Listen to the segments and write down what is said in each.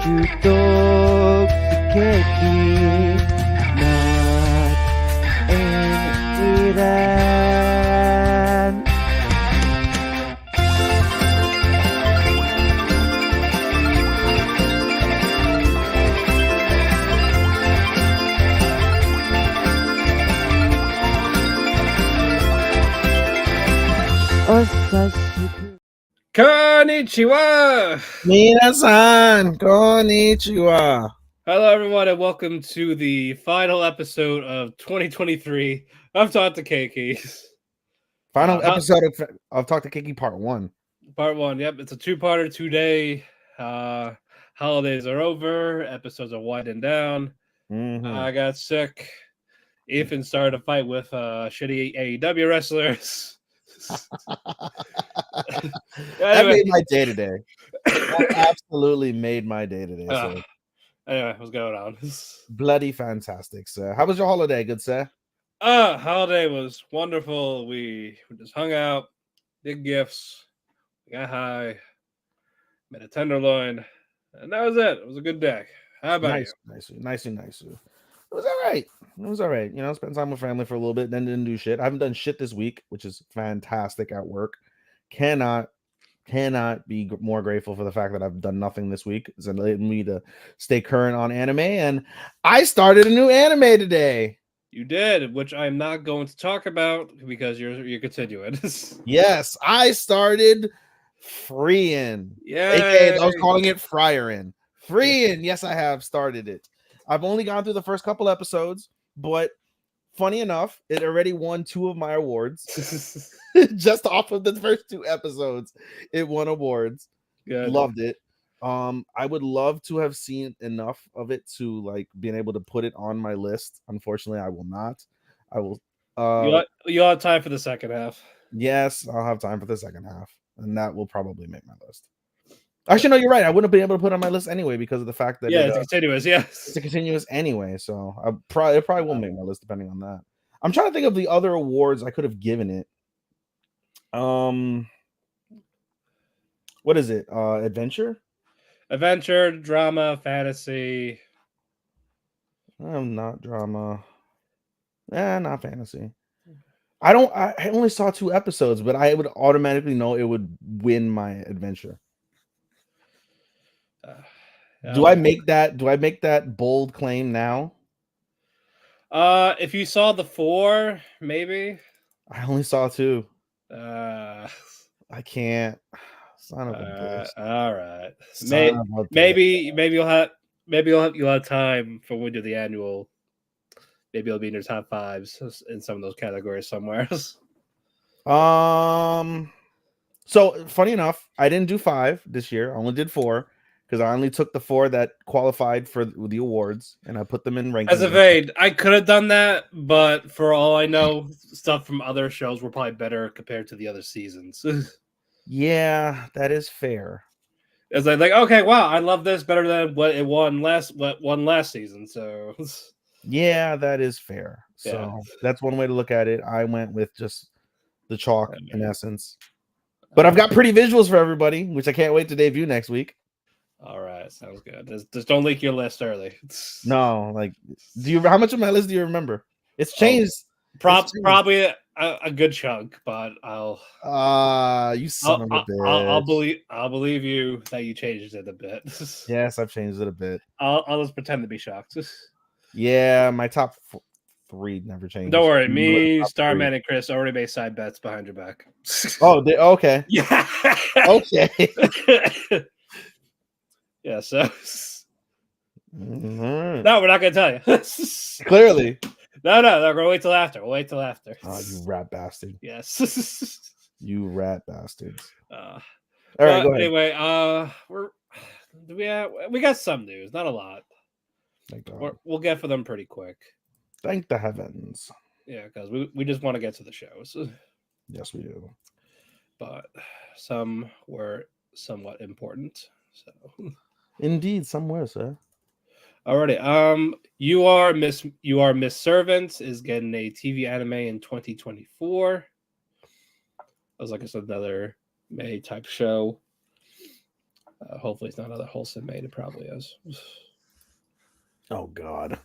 Talk the Kēki, not in Iran. Osashiku. Konnichiwa! Minasan, konnichiwa. Hello, everyone, and welcome to the final episode of 2023 of Talk the Kēki. Final episode of Talk the Kēki Part 1. Part 1, yep. It's a two-parter today. Holidays are over. Episodes are winding down. I got sick. Ethan started a fight with shitty AEW wrestlers. That made my day today. That absolutely made my day today. So. Anyway, what's going on? Bloody fantastic, sir. How was your holiday, good sir? Holiday was wonderful. We just hung out, did gifts, we got high, made a tenderloin, and that was it. It was a good day. How about you? Nice. It was all right. You know, spent time with family for a little bit, then didn't do shit. I haven't done shit this week, which is fantastic at work. Cannot be more grateful for the fact that I've done nothing this week. It's enabled me to stay current on anime, and I started a new anime today. You did, which I'm not going to talk about because you're continuing. Yes, I started Freeing. Yeah, I was calling it Fryerin. Freeing. Yes, I have started it. I've only gone through the first couple episodes, but funny enough, it already won 2 of my awards. Just off of the first 2 episodes, it won awards. Good. Loved it. I would love to have seen enough of it to like being able to put it on my list. Unfortunately, I will not. I will. You'll have time for the second half. Yes, I'll have time for the second half, and that will probably make my list. Actually, no, you're right. I wouldn't be able to put it on my list anyway because of the fact that it's continuous. Yes, it's a continuous anyway. So it probably will make my list depending on that. I'm trying to think of the other awards I could have given it. What is it? Adventure, drama, fantasy. Not drama. Not fantasy. I only saw 2 episodes, but I would automatically know it would win my adventure. Do I make that bold claim now? If you saw the 4, maybe. I only saw 2. I can't. Son of a bitch. All right. Maybe you'll have time for when we do the annual. Maybe it'll be in your top 5s in some of those categories somewhere. So funny enough, I didn't do 5 this year. I only did 4 because I only took the 4 that qualified for the awards and I put them in rankings. As a fade, I could have done that, but for all I know, stuff from other shows were probably better compared to the other seasons. Yeah, that is fair. It's like okay, wow, I love this better than what won last season. So yeah, that is fair. So that's one way to look at it. I went with just the chalk in essence. But I've got pretty visuals for everybody, which I can't wait to debut next week. All right, sounds good. Just don't leak your list early. No, like, how much of my list do you remember? It's changed. Probably a good chunk, but I'll. You son of a bitch. I'll believe you that you changed it a bit. Yes, I've changed it a bit. I'll just pretend to be shocked. Yeah, my top 3 never changed. Don't worry, me, Starman, and Chris already made side bets behind your back. Okay. Yeah. Okay. Yeah. So. No, we're not gonna tell you. Clearly. No. We're gonna wait till after. We'll wait till after. Oh, you rat bastard. Yes. You rat bastards. All right. Go ahead. Anyway, we got some news, not a lot. Thank God. We'll get for them pretty quick. Thank the heavens. Yeah, because we just want to get to the shows. Yes, we do. But some were somewhat important. So indeed, somewhere, sir. Alrighty. You are Miss Servants is getting a TV anime in 2024. That was like another May type show. Hopefully, it's not another wholesome mate. It probably is. Oh God. It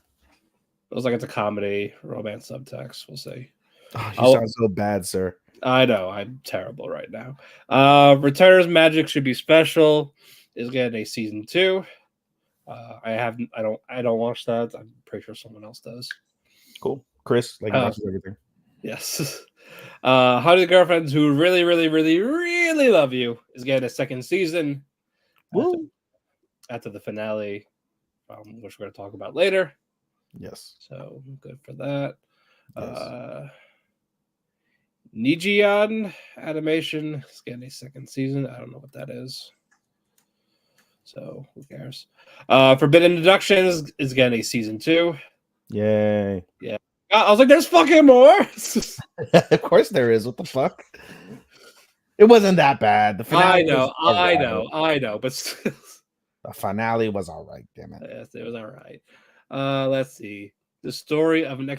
looks like it's a comedy, romance subtext. We'll see. Oh, you sound so bad, sir. I know. I'm terrible right now. Returner's Magic Should Be Special is getting a season 2. I don't watch that. I'm pretty sure someone else does. Cool. Chris, like watches everything. Yes. How Do Girlfriends Who Really, Really, Really, Really Love You is getting a second season. After the finale, which we're going to talk about later. Yes. So good for that. Yes. Nijian Animation is getting a second season. I don't know what that is. So who cares? Forbidden Deductions is getting a season 2. Yay. Yeah. I was like, there's fucking more. Of course there is. What the fuck? It wasn't that bad. The finale I know, but still. The finale was all right, damn it. Yes, it was all right. Let's see. The story of an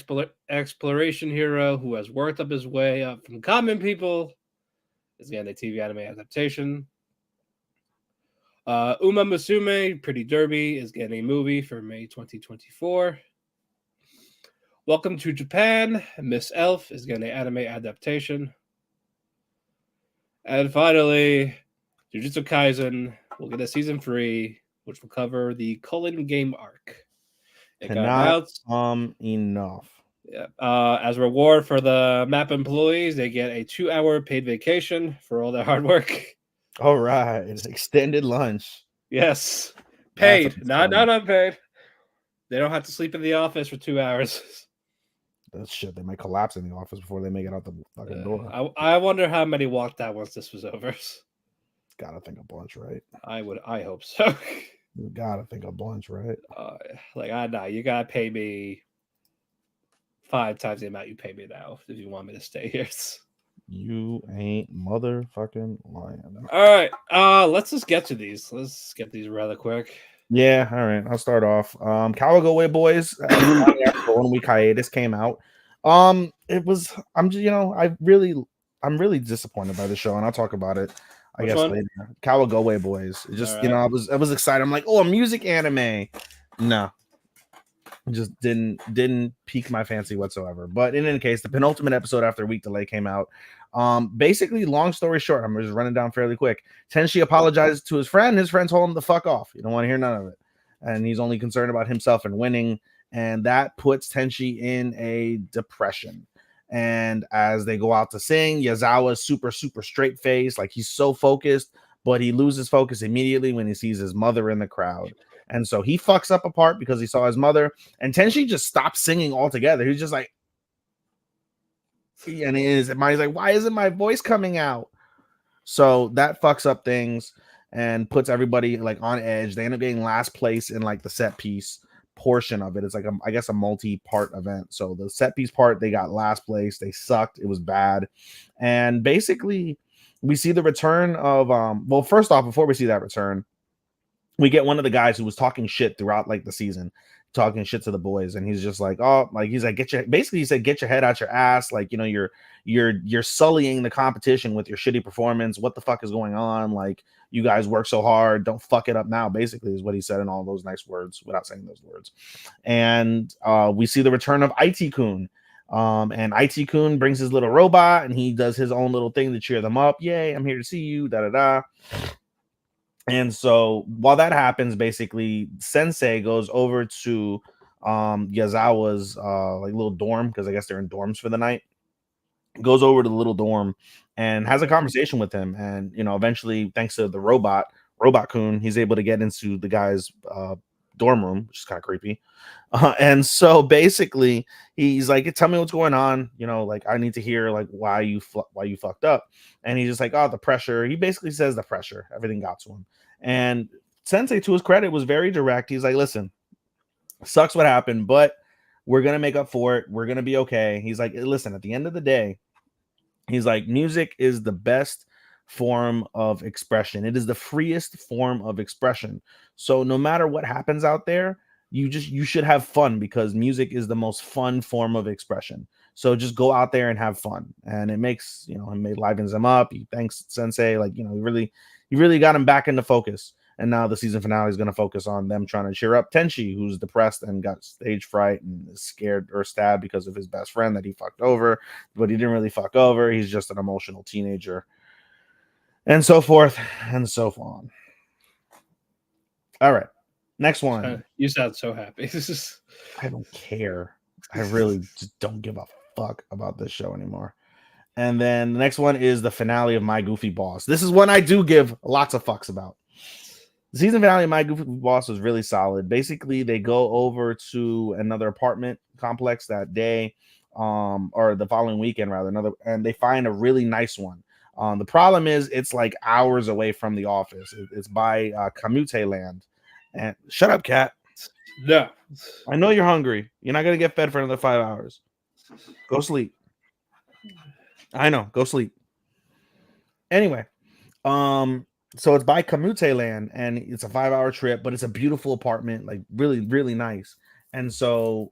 exploration hero who has worked up his way up from common people is getting a TV anime adaptation. Uma Musume Pretty Derby is getting a movie for May 2024. Welcome to Japan, Miss Elf is getting an anime adaptation. And finally, Jujitsu Kaisen will get a season 3, which will cover the Cullen game arc. Enough. Yeah. As a reward for the map employees, they get a 2-hour paid vacation for all their hard work. All right. It's extended lunch. Yes. Paid, not unpaid. They don't have to sleep in the office for 2 hours. That shit, they might collapse in the office before they make it out the fucking door. I wonder how many walked out once this was over. Gotta think a bunch, right? I hope so. You gotta think a bunch, right? I know you gotta pay me 5 times the amount you pay me now if you want me to stay here. You ain't motherfucking lying. All right, let's just get to these. Let's get these rather quick. Yeah, all right. I'll start off. Cowboy Boys. 1 week hiatus came out. I'm really disappointed by the show, and I'll talk about it. I guess later. Cowboy Boys. It just I was excited. I'm like, oh, a music anime. No, just didn't pique my fancy whatsoever. But in any case, the penultimate episode after a week delay came out. Basically, long story short, I'm just running down fairly quick. Tenshi apologizes to his friend. His friend told him to fuck off. You don't want to hear none of it. And he's only concerned about himself and winning. And that puts Tenshi in a depression. And as they go out to sing, Yazawa's super, super straight face. Like he's so focused, but he loses focus immediately when he sees his mother in the crowd. And so he fucks up a part because he saw his mother. And Tenshi just stops singing altogether. He's just like, and he's like, why isn't my voice coming out? So that fucks up things and puts everybody like on edge. They end up getting last place in like the set piece portion of it. It's like I guess a multi-part event. So the set piece part, they got last place. They sucked. It was bad. And basically we see the return of well, first off, before we see that return, we get one of the guys who was talking shit throughout like the season, talking shit to the boys, and he's just like, oh, like he's like, he said, get your head out your ass, like, you know, you're sullying the competition with your shitty performance. What the fuck is going on? Like, you guys work so hard, don't fuck it up now, basically is what he said in all those nice words without saying those words. And we see the return of IT-kun. And IT-kun brings his little robot and he does his own little thing to cheer them up. Yay, I'm here to see you, da-da-da. And so while that happens, basically Sensei goes over to Yazawa's like little dorm, because I guess they're in dorms for the night. Goes over to the little dorm and has a conversation with him. And, you know, eventually, thanks to the Robot-kun, he's able to get into the guy's dorm room, which is kind of creepy. And so basically he's like, tell me what's going on. You know, like, I need to hear like why you fucked up. And he's just like, oh, the pressure. He basically says the pressure, everything got to him. And Sensei, to his credit, was very direct. He's like, listen, sucks what happened, but we're going to make up for it. We're going to be okay. He's like, listen, at the end of the day, he's like, music is the best form of expression. It is the freest form of expression. So no matter what happens out there, you should have fun, because music is the most fun form of expression. So just go out there and have fun. And it makes, you know, it livens him up. He thanks Sensei, like, you know, he really got him back into focus. And now the season finale is going to focus on them trying to cheer up Tenchi, who's depressed and got stage fright and is scared or sad because of his best friend that he fucked over, but he didn't really fuck over. He's just an emotional teenager, and so forth and so on. All right, next one. You sound so happy. I don't care. I really just don't give a fuck about this show anymore. And then the next one is the finale of My Goofy Boss. This is one I do give lots of fucks about. The season finale of My Goofy Boss was really solid. Basically, they go over to another apartment complex that day, or the following weekend rather, and they find a really nice one. The problem is it's like hours away from the office. It's by Kamute Land. And shut up, cat. No. I know you're hungry. You're not gonna get fed for another 5 hours. Go sleep. I know. Go sleep. Anyway, so it's by Kamute Land, and it's a 5-hour trip, but it's a beautiful apartment, like really, really nice. And so,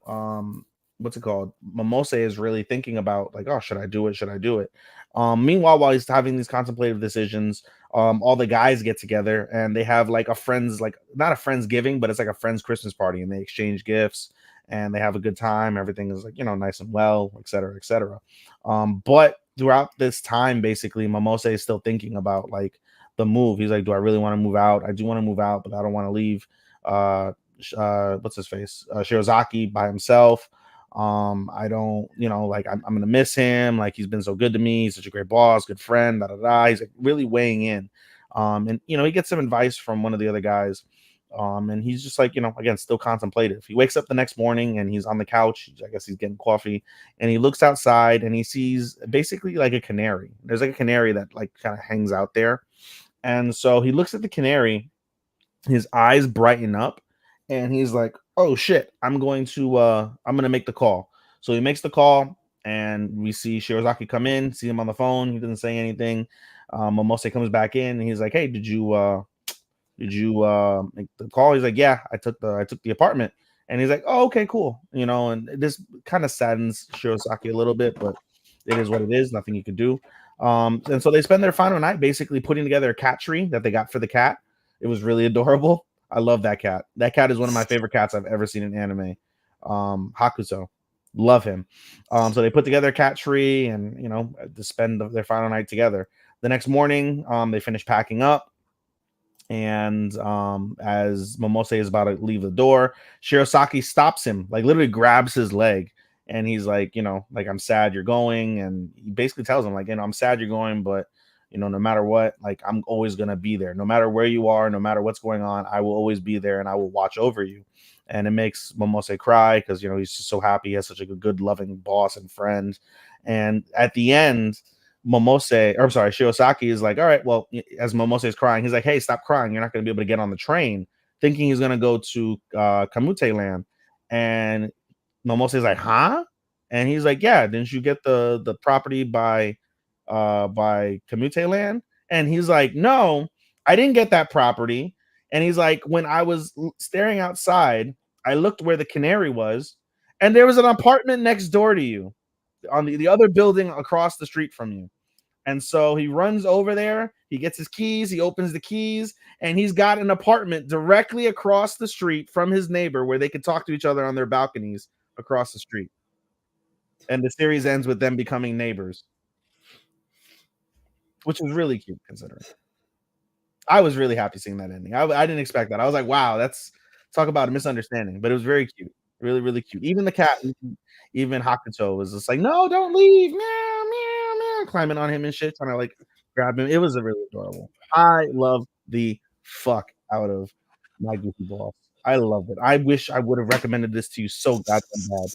what's it called? Momose is really thinking about like, oh, should I do it? Should I do it? Meanwhile, while he's having these contemplative decisions, all the guys get together and they have like a friends, like not a friendsgiving, but it's like a friends Christmas party, and they exchange gifts and they have a good time. Everything is like, nice and well, et cetera, et cetera. But throughout this time, basically, Momose is still thinking about like the move. He's like, do I really want to move out? I do want to move out, but I don't want to leave what's his face? Shirozaki by himself. I don't, like I'm gonna miss him. Like he's been so good to me. He's such a great boss, good friend. He's like really weighing in. And he gets some advice from one of the other guys. And he's just like, again, still contemplative. He wakes up the next morning and he's on the couch. I guess he's getting coffee, and he looks outside and he sees basically like a canary. There's like a canary that like kind of hangs out there. And so he looks at the canary, his eyes brighten up, and he's like, oh shit, I'm gonna make the call. So he makes the call, and we see Shirozaki come in, see him on the phone. He doesn't say anything. Momose comes back in and he's like, hey, did you make the call? He's like, yeah, I took the apartment. And he's like, oh, okay, cool. And this kind of saddens Shirozaki a little bit, but it is what it is. Nothing you could do. And so they spend their final night basically putting together a cat tree that they got for the cat. It was really adorable. I love that cat. That cat is one of my favorite cats I've ever seen in anime. Hakuso. Love him. So they put together a cat tree and, to spend their final night together. The next morning, they finish packing up. And as Momose is about to leave the door, Shirozaki stops him, like literally grabs his leg. And he's like, like, I'm sad you're going. And he basically tells him, like, I'm sad you're going, but, no matter what, like, I'm always going to be there. No matter where you are, no matter what's going on, I will always be there and I will watch over you. And it makes Momose cry because, he's just so happy. He has such a good, loving boss and friend. And at the end, Shirozaki is like, all right, well, as Momose is crying, he's like, hey, stop crying. You're not going to be able to get on the train, thinking he's going to go to Kamute Land. And Momose is like, huh? And he's like, yeah, didn't you get the property by Kamute Land? And he's like, no, I didn't get that property. And he's like, when I was staring outside, I looked where the canary was, and there was an apartment next door to you on the other building across the street from you. And so he runs over there, he gets his keys, he opens the keys, and he's got an apartment directly across the street from his neighbor where they could talk to each other on their balconies across the street. And the series ends with them becoming neighbors, which was really cute considering. I was really happy seeing that ending. I didn't expect that. I was like, wow, that's talk about a misunderstanding, but it was very cute. Really, really cute. Even the cat, even Hakuto was just like, no, don't leave. Meow, meow, meow, climbing on him and shit, trying to like grab him. It was a really adorable. I love the fuck out of My Goofy Boss. I loved it. I wish I would have recommended this to you so goddamn bad.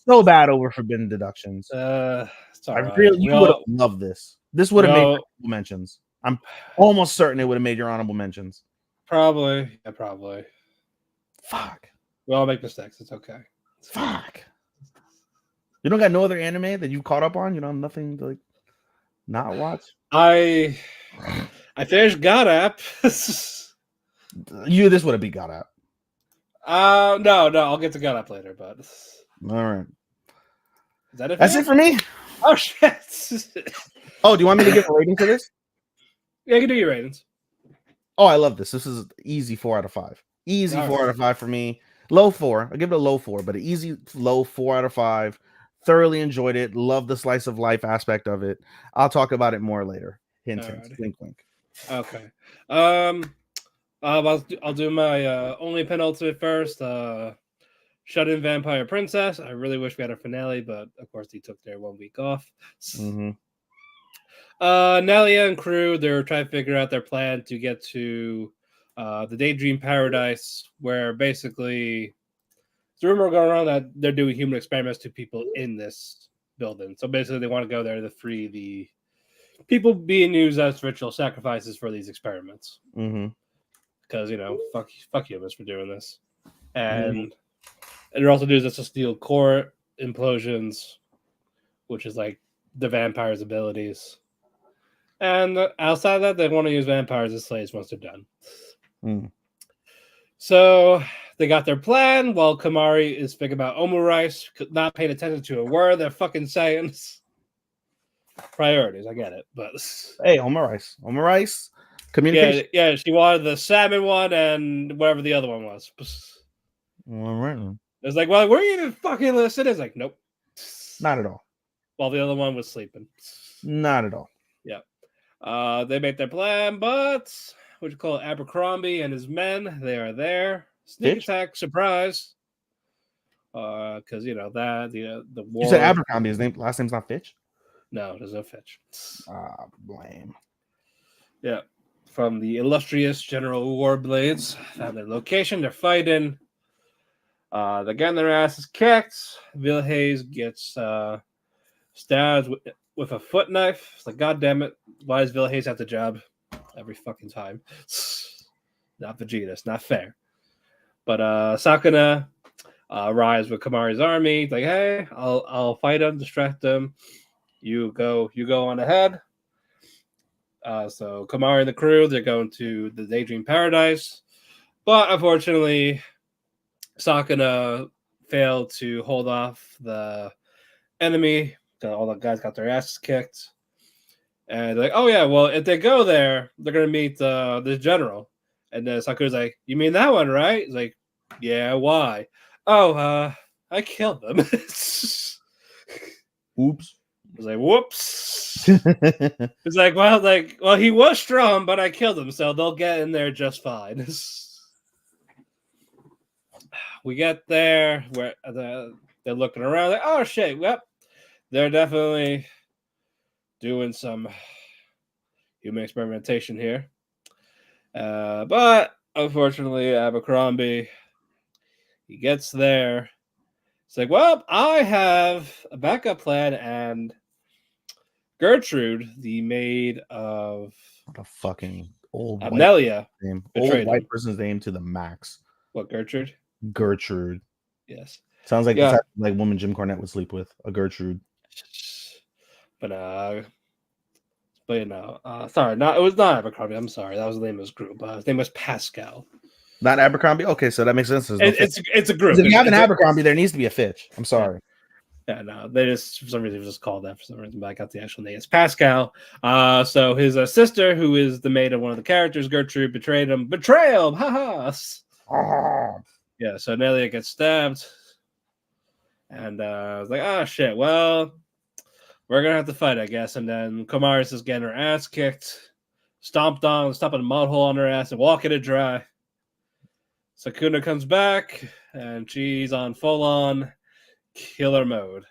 So bad over Forbidden Deductions. You would have loved this. This would have made honorable mentions. I'm almost certain it would have made your honorable mentions. Probably. Yeah, probably. Fuck. We all make mistakes. It's okay. Fuck. You don't got no other anime that you caught up on? Nothing to like not watch? I finished God App. This would have beat God App. No, I'll get to God App later, but all right. Is that it? That's it for me. Oh shit. Oh, do you want me to give a rating for this? Yeah, you can do your ratings. Oh, I love this. This is easy 4 out of 5. Easy All 4 right. out of 5 for me. Low 4. I give it a low 4, but an easy low 4 out of 5. Thoroughly enjoyed it. Love the slice of life aspect of it. I'll talk about it more later. Hint, hint. Alrighty. Wink, wink. Okay. I'll do my only penultimate first. Shut in Vampire Princess. I really wish we had a finale, but of course they took their 1 week off. Mm-hmm. Nelia and crew, they're trying to figure out their plan to get to the Daydream Paradise, where basically the rumor going around that they're doing human experiments to people in this building. So basically they want to go there to free the people being used as ritual sacrifices for these experiments. Mm-hmm. Because, fuck humans for doing this. And they're also doing this to steal core implosions, which is like the vampire's abilities. And outside of that, they want to use vampires as slaves once they're done. Mm. So they got their plan while Kamari is thinking about omurice, not paying attention to a word they're fucking saying. Priorities, I get it, but hey, omurice, communication. Yeah, she wanted the salmon one and whatever the other one was. All right. It's like, well, were you even fucking listening? It's like, nope, Not at all. While the other one was sleeping. Not at all. Yeah. They make their plan, but what you call it, Abercrombie and his men, they are there. Sneak attack, surprise. Because the war. You said Abercrombie. His last name's not Fitch. No, there's no Fitch. Blame. Yeah, from the illustrious General Warblades, found their location. They're fighting. They're getting their asses kicked. Vilhais gets stabbed with a foot knife. It's like, God damn it! Why does Vilhais have the job every fucking time? Not Vegeta's, not fair. But Sakuna arrives with Kamari's army. Like, hey, I'll fight them, distract them. You go on ahead. So Kamari and the crew, they're going to the Daydream Paradise. But unfortunately, Sakuna failed to hold off the enemy. All the guys got their asses kicked. And they're like, oh yeah, well, if they go there, they're going to meet this general. And then Sakuna's like, you mean that one, right? He's like, yeah, why? Oh, I killed them. Oops. I was like, whoops. It's like, well, he was strong, but I killed him, so they'll get in there just fine. We get there, where they're looking around, like, oh shit, yep, they're definitely doing some human experimentation here. But unfortunately, Abercrombie, he gets there. It's like, well, I have a backup plan, and Gertrude, the maid of what a fucking old Nelia, name. Old white person's name to the max. What, Gertrude? Gertrude. Yes. Sounds like the type of like woman Jim Cornette would sleep with, a Gertrude. But sorry, it was not Abercrombie. I'm sorry, that was the name of his group. His name was Pascal. Not Abercrombie. Okay, so that makes sense. It's a group. If you have an Abercrombie, there needs to be a Fitch. I'm sorry. Yeah, no, they just for some reason just called that for some reason, but I got the actual name. It's Pascal. So his sister, who is the maid of one of the characters, Gertrude, betrayed him. Betrayal, haha. Yeah, so Nelia gets stabbed, and I was like, oh shit, well, we're gonna have to fight, I guess. And then Komaris is getting her ass kicked, stomping a mud hole on her ass, and walking it dry. Sakuna comes back, and she's on full on killer mode.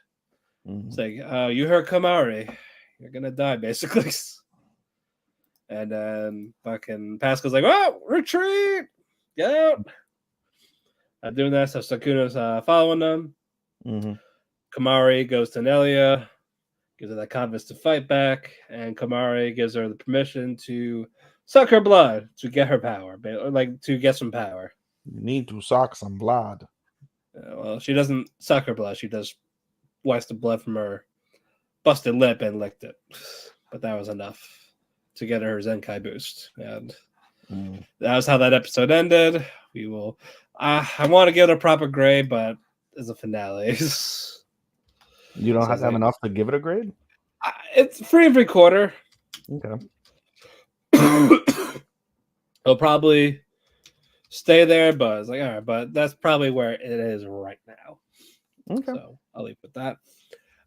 It's like, you heard Kamari, you're gonna die, basically. And then fucking Pascal's like, oh, retreat, get out. I'm doing that, so Sakuna's following them. Kamari goes to Nelia, gives her that confidence to fight back, and Kamari gives her the permission to suck her blood to get her power, like to get some power. You need to suck some blood. Well, she doesn't suck her blood. She just wipes the blood from her busted lip and licked it. But that was enough to get her Zenkai boost. And that was how that episode ended. We will... I want to give it a proper grade, but as a finale... You don't have to have enough to give it a grade? It's 3 3/4. Okay. He'll probably stay there, but it's like, all right, but that's probably where it is right now. Okay. So I'll leave with that.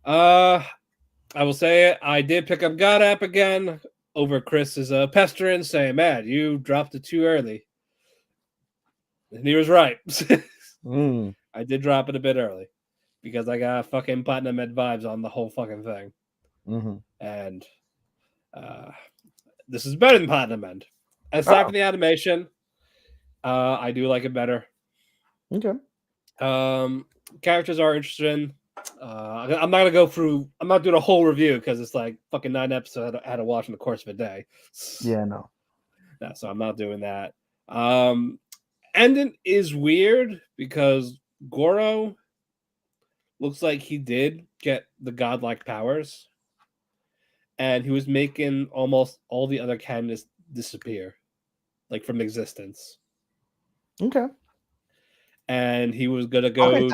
I will say it. I did pick up God app again over Chris's pestering, saying, "Man, you dropped it too early," and he was right. I did drop it a bit early because I got fucking platinum med vibes on the whole fucking thing, and this is better than platinum end. Aside from the animation, I do like it better. Okay. Characters are interesting. I'm not gonna go through. I'm not doing a whole review because it's like fucking 9 episodes I had to watch in the course of a day. Yeah, no. So I'm not doing that. Ending is weird because Goro looks like he did get the godlike powers, and he was making almost all the other candidates disappear, like from existence. Okay. And he was gonna go.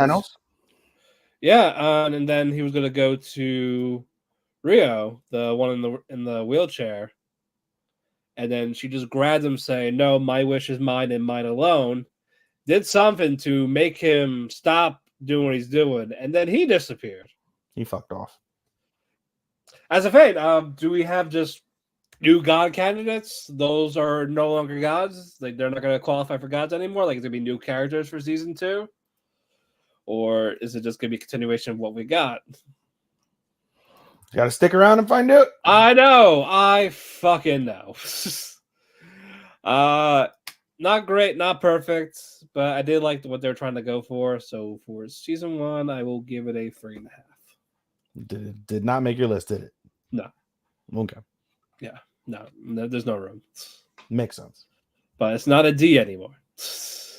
Yeah, and then he was gonna go to Rio, the one in the wheelchair, and then she just grabbed him, saying, "No, my wish is mine and mine alone." Did something to make him stop doing what he's doing, and then he disappeared. He fucked off. As a fate, do we have just new god candidates? Those are no longer gods. Like they're not going to qualify for gods anymore. Like it's going to be new characters for season 2, or is it just going to be a continuation of what we got? You got to stick around and find out. I know. I fucking know. Not great, not perfect, but I did like what they're trying to go for. So for season 1, I will give it a 3.5. Did not make your list, did it? No. Okay. Yeah. No, there's no room. Makes sense. But it's not a D anymore.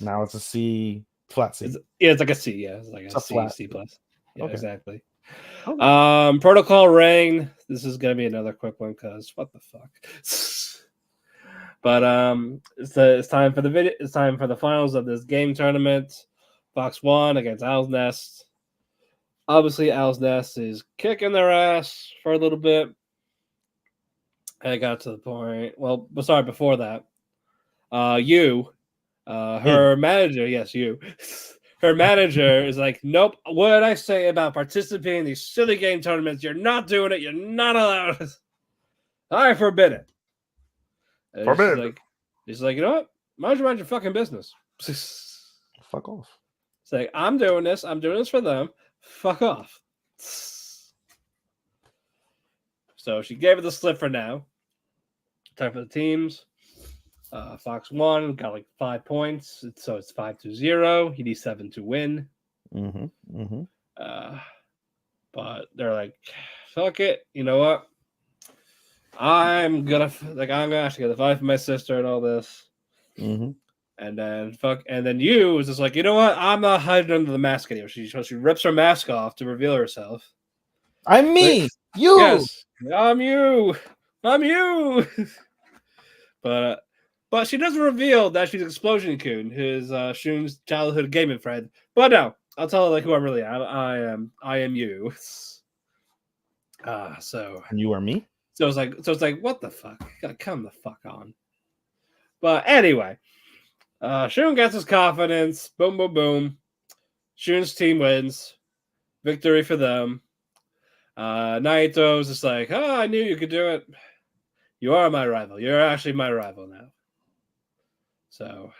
Now it's a C, flat C. It's like a C. Yeah, it's like a C, flat C plus. Yeah, okay. Exactly. Okay. Protocol Rain. This is gonna be another quick one because what the fuck. But it's time for the video. It's time for the finals of this game tournament. Fox 1 against Owl's Nest. Obviously, Owl's Nest is kicking their ass for a little bit. I got to the point. Well, sorry, before that, her manager, yes, you. Her manager is like, nope. What did I say about participating in these silly game tournaments? You're not doing it. You're not allowed. I forbid it. Forbid. She's like, you know what? Mind your fucking business. Fuck off. It's like, I'm doing this. I'm doing this for them. Fuck off. So she gave it the slip for now. Time for the teams. Fox 1 got like 5 points, so it's 5-0. He needs 7 to win. But they're like, fuck it. You know what? I'm gonna actually get the fight for my sister and all this. And then you is just like, you know what? I'm not hiding under the mask anymore. She rips her mask off to reveal herself. I'm me. Like, you. Yes, I'm you. But she doesn't reveal that she's Explosion Kun, his Shun's childhood gaming friend. But no, I'll tell her like who I really am. I am you. So and you are me. So it's like what the fuck? Come the fuck on. But anyway, Shun gets his confidence. Boom, boom, boom. Shun's team wins. Victory for them. Naito's just like, oh, I knew you could do it. You are my rival. You're actually my rival now. So,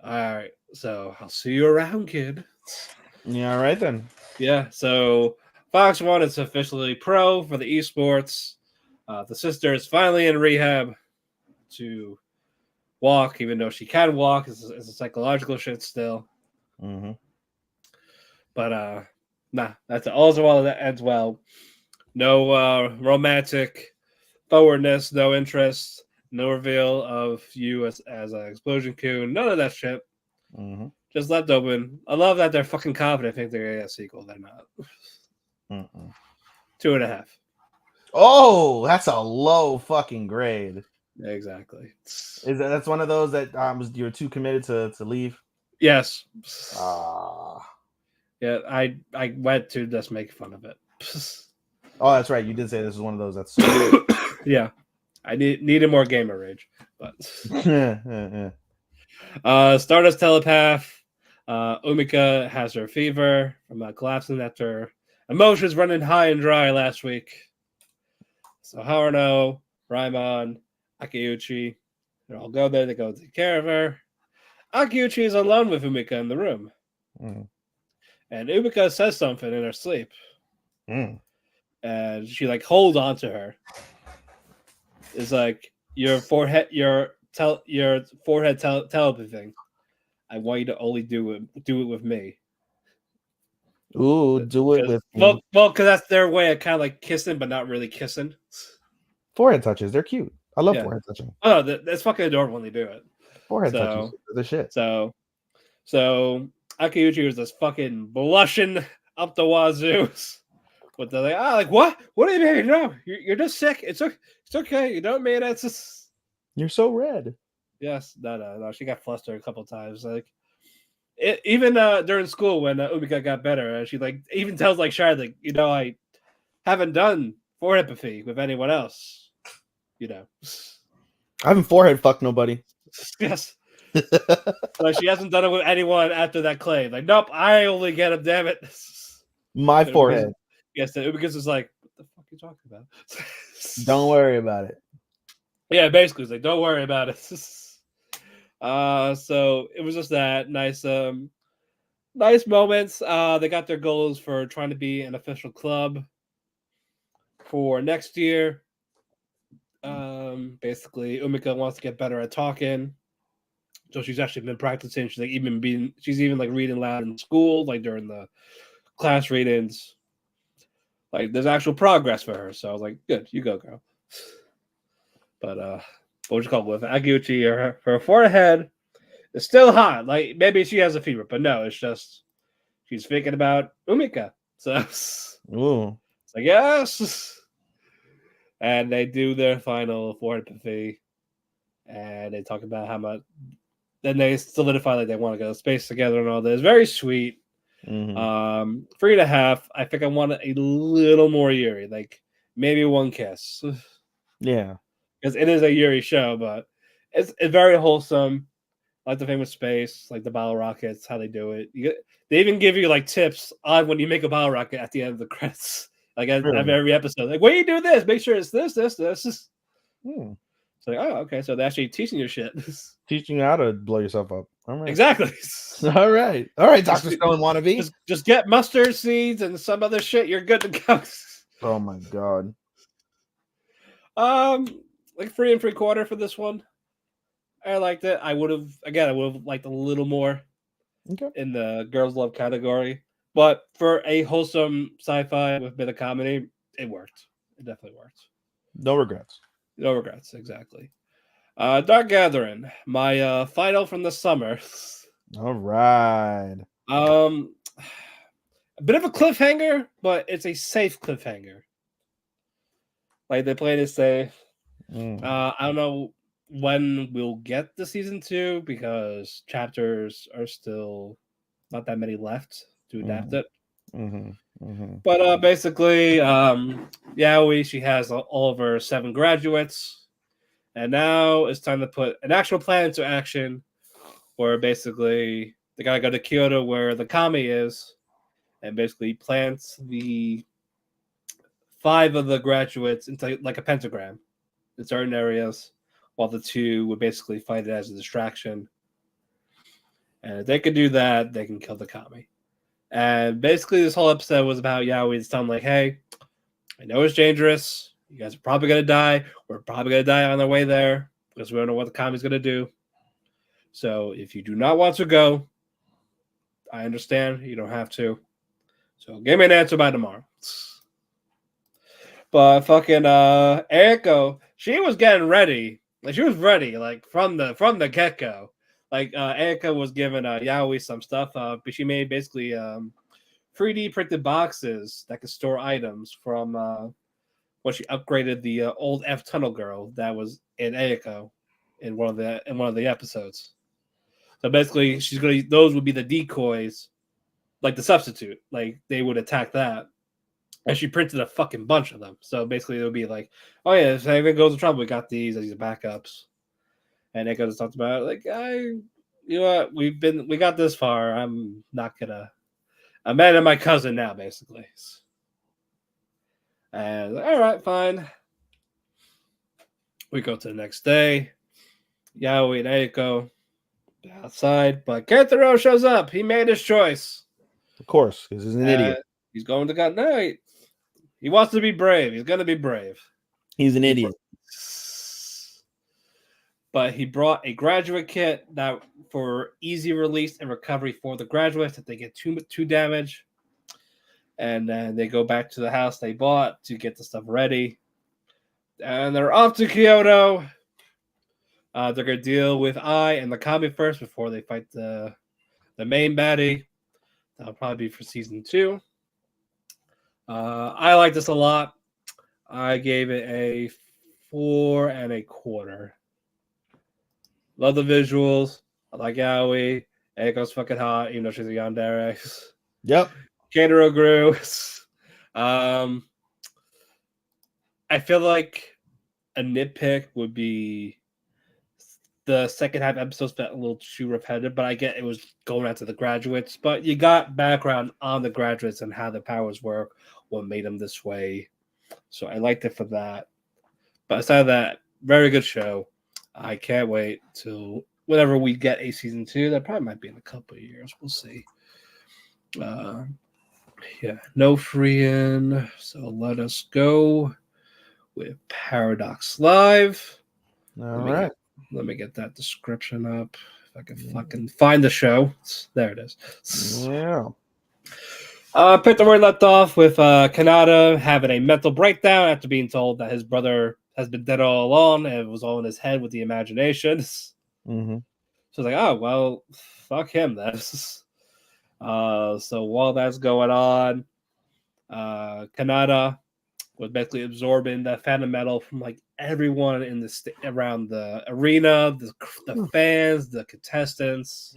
all right. So I'll see you around, kid. Yeah, all right then. Yeah. So Fox 1 is officially pro for the esports. The sister is finally in rehab to walk, even though she can walk. It's a psychological shit still. But that's all's well that ends well. No romantic forwardness, no interest, no reveal of you as an Explosion Kun. None of that shit. Just left open. I love that they're fucking confident. I think they're gonna get a sequel. They're not. 2.5. Oh, that's a low fucking grade. Exactly. That's one of those that you're too committed to leave? Yes. Yeah, I went to just make fun of it. Oh, that's right. You did say this is one of those that's yeah. I needed more gamer rage. But Yeah. Stardust Telepath. Umika has her fever from collapsing after emotions running high and dry last week. So Haruno, Raimon, Akiyuchi, they all go there. They go take care of her. Akiyuchi is alone with Umika in the room. Mm. And Umika says something in her sleep. Mm. And she like holds on to her. It's like your forehead telepathy thing. I want you to only do it with me. Ooh, do it with well, because that's their way of kind of like kissing, but not really kissing. forehead touches. They're cute. I love Yeah. forehead touching. Oh, that's fucking adorable when they do it. Forehead touches. The shit. So Akiyuchi was just fucking blushing up the wazoo. But they're like, what? What do you mean? No, you're just sick. It's okay. You don't mean it. It's just... You're so red. Yes, no. She got flustered a couple times. Like, even during school when Umika got better, she like even tells like Shard, like, I haven't done forehead empathy with anyone else. I haven't forehead fucked nobody. Yes. Like she hasn't done it with anyone after that claim. Like, nope, I only get him. Damn it. My forehead. Yes, because it's like, what the fuck are you talking about? Don't worry about it. Yeah, basically, it's like, don't worry about it. So it was just that nice moments. They got their goals for trying to be an official club for next year. Basically, Umika wants to get better at talking, so she's actually been practicing. She's even like reading loud in school, like during the class readings. Like there's actual progress for her. So I was like, good, you go, girl. But what would you call it with Akiyuchi? Her forehead is still hot. Like maybe she has a fever, but no, it's just she's thinking about Umika. So it's like, yes. And they do their final forehead empathy, and they talk about how much. Then they solidify like they want to go to space together and all this. Very sweet. Mm-hmm. 3.5. I think I wanted a little more Yuri, like maybe one kiss. Yeah, because it is a Yuri show, but it's very wholesome. I like the famous space, like the bottle rockets, how they do it. They even give you like tips on when you make a bottle rocket at the end of the credits, like at every episode. Like, when you do this, make sure it's this. Mm. So like, oh, okay, so they're actually teaching you shit. Teaching you how to blow yourself up. All right. Exactly. All right, Dr. Stone wannabe. Just get mustard seeds and some other shit. You're good to go. Oh my god. Like 3 3/4 for this one. I liked it. I would have liked a little more in the girls love category, but for a wholesome sci-fi with a bit of comedy, it worked. It definitely worked. No regrets. No regrets, exactly. Dark Gathering, my final from the summer. All right. A bit of a cliffhanger, but it's a safe cliffhanger. Like they played it safe. I don't know when we'll get the season 2 because chapters are still not that many left to adapt it. But basically, Yaoi, she has all of her 7 graduates, and now it's time to put an actual plan into action. Where basically they gotta go to Kyoto where the Kami is, and basically plant the 5 of the graduates into like a pentagram in certain areas, while the 2 would basically fight it as a distraction. And if they could do that, they can kill the Kami. And basically, this whole episode was about Yaoi's telling like, hey, I know it's dangerous. You guys are probably going to die. We're probably going to die on our way there because we don't know what the Kami's going to do. So if you do not want to go, I understand. You don't have to. So give me an answer by tomorrow. But fucking Eriko, she was getting ready. Like she was ready, like from the get-go. Like Erika was giving Yaoi some stuff. But she made basically 3D printed boxes that could store items from when she upgraded the old F Tunnel girl that was in Eriko in one of the episodes. So basically, those would be the decoys, like the substitute. Like they would attack that. And she printed a fucking bunch of them. So basically, it would be like, oh yeah, if anything goes in trouble, we got these as backups. And Eiko just talked about like, you know what, we got this far. I'm mad at my cousin now, basically. And all right, fine. We go to the next day. Yaoi and Eiko outside, but Kentaro shows up. He made his choice. Of course, because he's an idiot. He's going to God Night. He wants to be brave. He's going to be brave. He's an idiot. But he brought a graduate kit that for easy release and recovery for the graduates if they get too damage. And then they go back to the house they bought to get the stuff ready. And they're off to Kyoto. They're going to deal with Ai and the Kami first before they fight the main baddie. That'll probably be for season 2. I like this a lot. I gave it a 4 1/4. Love the visuals. I like Yaoi. Eiko's fucking hot, even though she's a yandere. Yep. Kentaro grew. I feel like a nitpick would be the second half episodes felt a little too repetitive, but I get it was going after the graduates. But you got background on the graduates and how the powers work, what made them this way. So I liked it for that. But aside of that, very good show. I can't wait till whenever we get a season 2. That probably might be in a couple of years. We'll see. Yeah, no freeing. So let us go with Paradox Live. All right. Let me get that description up. If I can fucking find the show. There it is. Yeah. Picked up where we left off with Kanata having a mental breakdown after being told that his brother has been dead all along and it was all in his head with the imaginations. Mm-hmm. So it's like, oh, well, fuck him then. So while that's going on, Kanata was basically absorbing the phantom metal from like everyone in the around the arena, the fans, the contestants.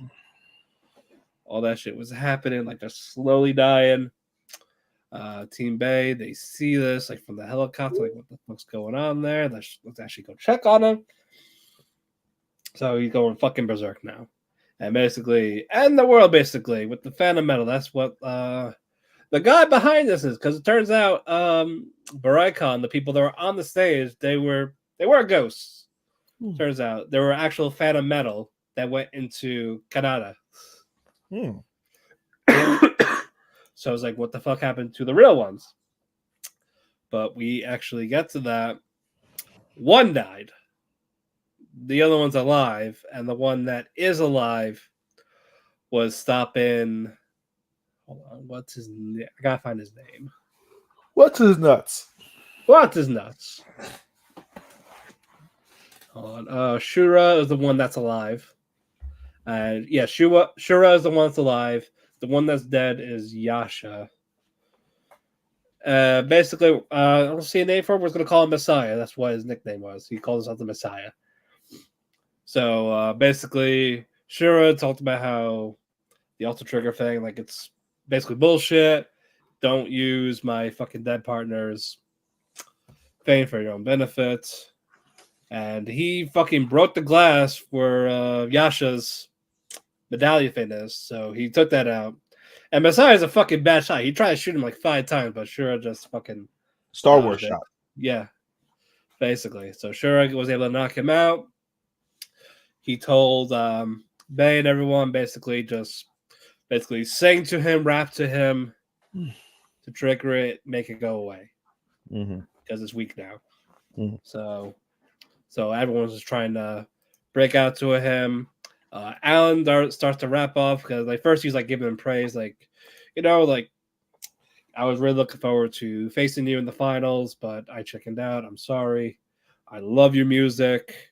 All that shit was happening. Like they're slowly dying. Team Bay, they see this like from the helicopter. Like, what the fuck's going on there? Let's actually go check on him. So he's going fucking berserk now. And basically, and the world basically with the phantom metal. That's what the guy behind this is, because it turns out Baraikon, the people that were on the stage, they were ghosts. Turns out there were actual phantom metal that went into Kanata. So I was like, what the fuck happened to the real ones? But we actually get to that. One died. The other one's alive, and the one that is alive was stopping. Hold on, what's his name? I gotta find his name. What's his nuts? What's his nuts? Hold on. Shura is the one that's alive. Yeah, Shura is the one that's alive. The one that's dead is Yasha. Basically, I don't see a name for him. We're going to call him Messiah. That's what his nickname was. He called himself the Messiah. So basically, Shura talked about how the Ultra Trigger thing, like it's basically bullshit. Don't use my fucking dead partner's fame for your own benefit. And he fucking broke the glass where Yasha's medallion thing is, so he took that out. And Messiah's a fucking bad shot. He tried to shoot him like 5 times, but Shura just fucking Star Wars shot. Yeah, basically. So Shura was able to knock him out. He told Bay and everyone basically sing to him, rap to him to trigger it, make it go away because it's weak now. So everyone's just trying to break out to him. Alan starts to wrap off because like first he's like giving him praise, like, you know, like I was really looking forward to facing you in the finals, but I chickened out. I'm sorry. I love your music.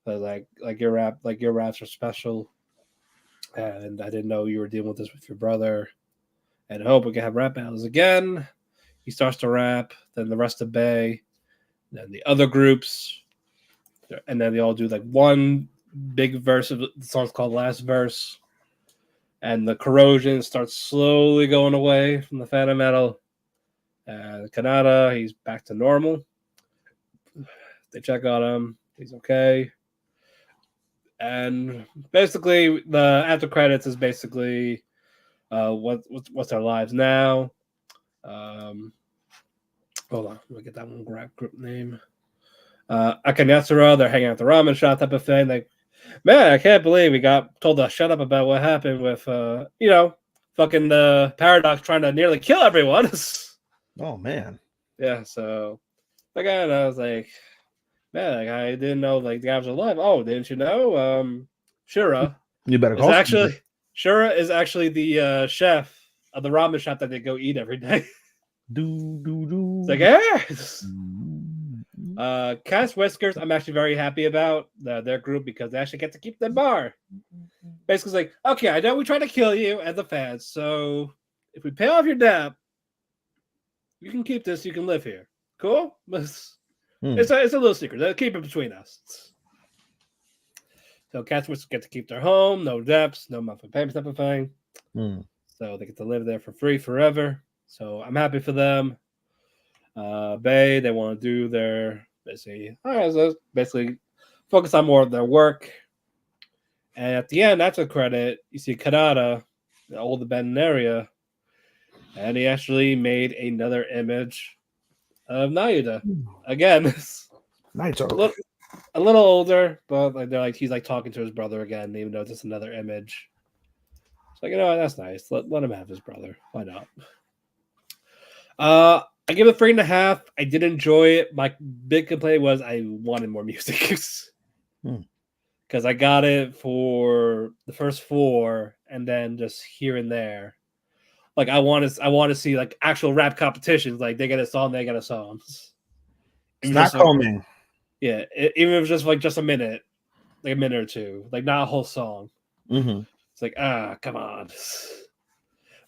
But like your raps are special, and I didn't know you were dealing with this with your brother. And I hope we can have rap battles again. He starts to rap, then the rest of Bay, then the other groups, and then they all do like one big verse of the song's called Last Verse, and the corrosion starts slowly going away from the phantom metal. And Kanata, he's back to normal. They check on him. He's okay. And basically, the after credits is basically what's our lives now. Hold on, let me get that one group name. Akanatsura, they're hanging out at the ramen shop type of thing. Like, man, I can't believe we got told to shut up about what happened with fucking the Paradox trying to nearly kill everyone. Oh man. Yeah, so again, I was like, man, like, I didn't know like the guy was alive. Oh, didn't you know? Shura You better is call actually the chef of the ramen shop that they go eat every day. It's like, Cast Whiskers, I'm actually very happy about their group because they actually get to keep the bar. Basically, it's like, okay, I know we tried to kill you as the fans, so if we pay off your debt, you can keep this. You can live here. Cool. It's a little secret. They'll keep it between us. So Cast Whiskers get to keep their home, no debts, no monthly payments, type of thing. So they get to live there for free forever. So I'm happy for them. Bay, they want to do their basically focus on more of their work. And at the end, after the credit, you see Kadada, the old abandoned area, and he actually made another image of Nayuda. Again, Naito. a little older, but like he's like talking to his brother again, even though it's just another image. It's like, that's nice. Let him have his brother. Why not? I give it 3.5. I did enjoy it. My big complaint was I wanted more music because I got it for the first 4, and then just here and there. Like I want to see like actual rap competitions. Like they get a song, they get a song. It's not coming. Yeah, even if it was just like a minute, like a minute or two, like not a whole song. It's like come on.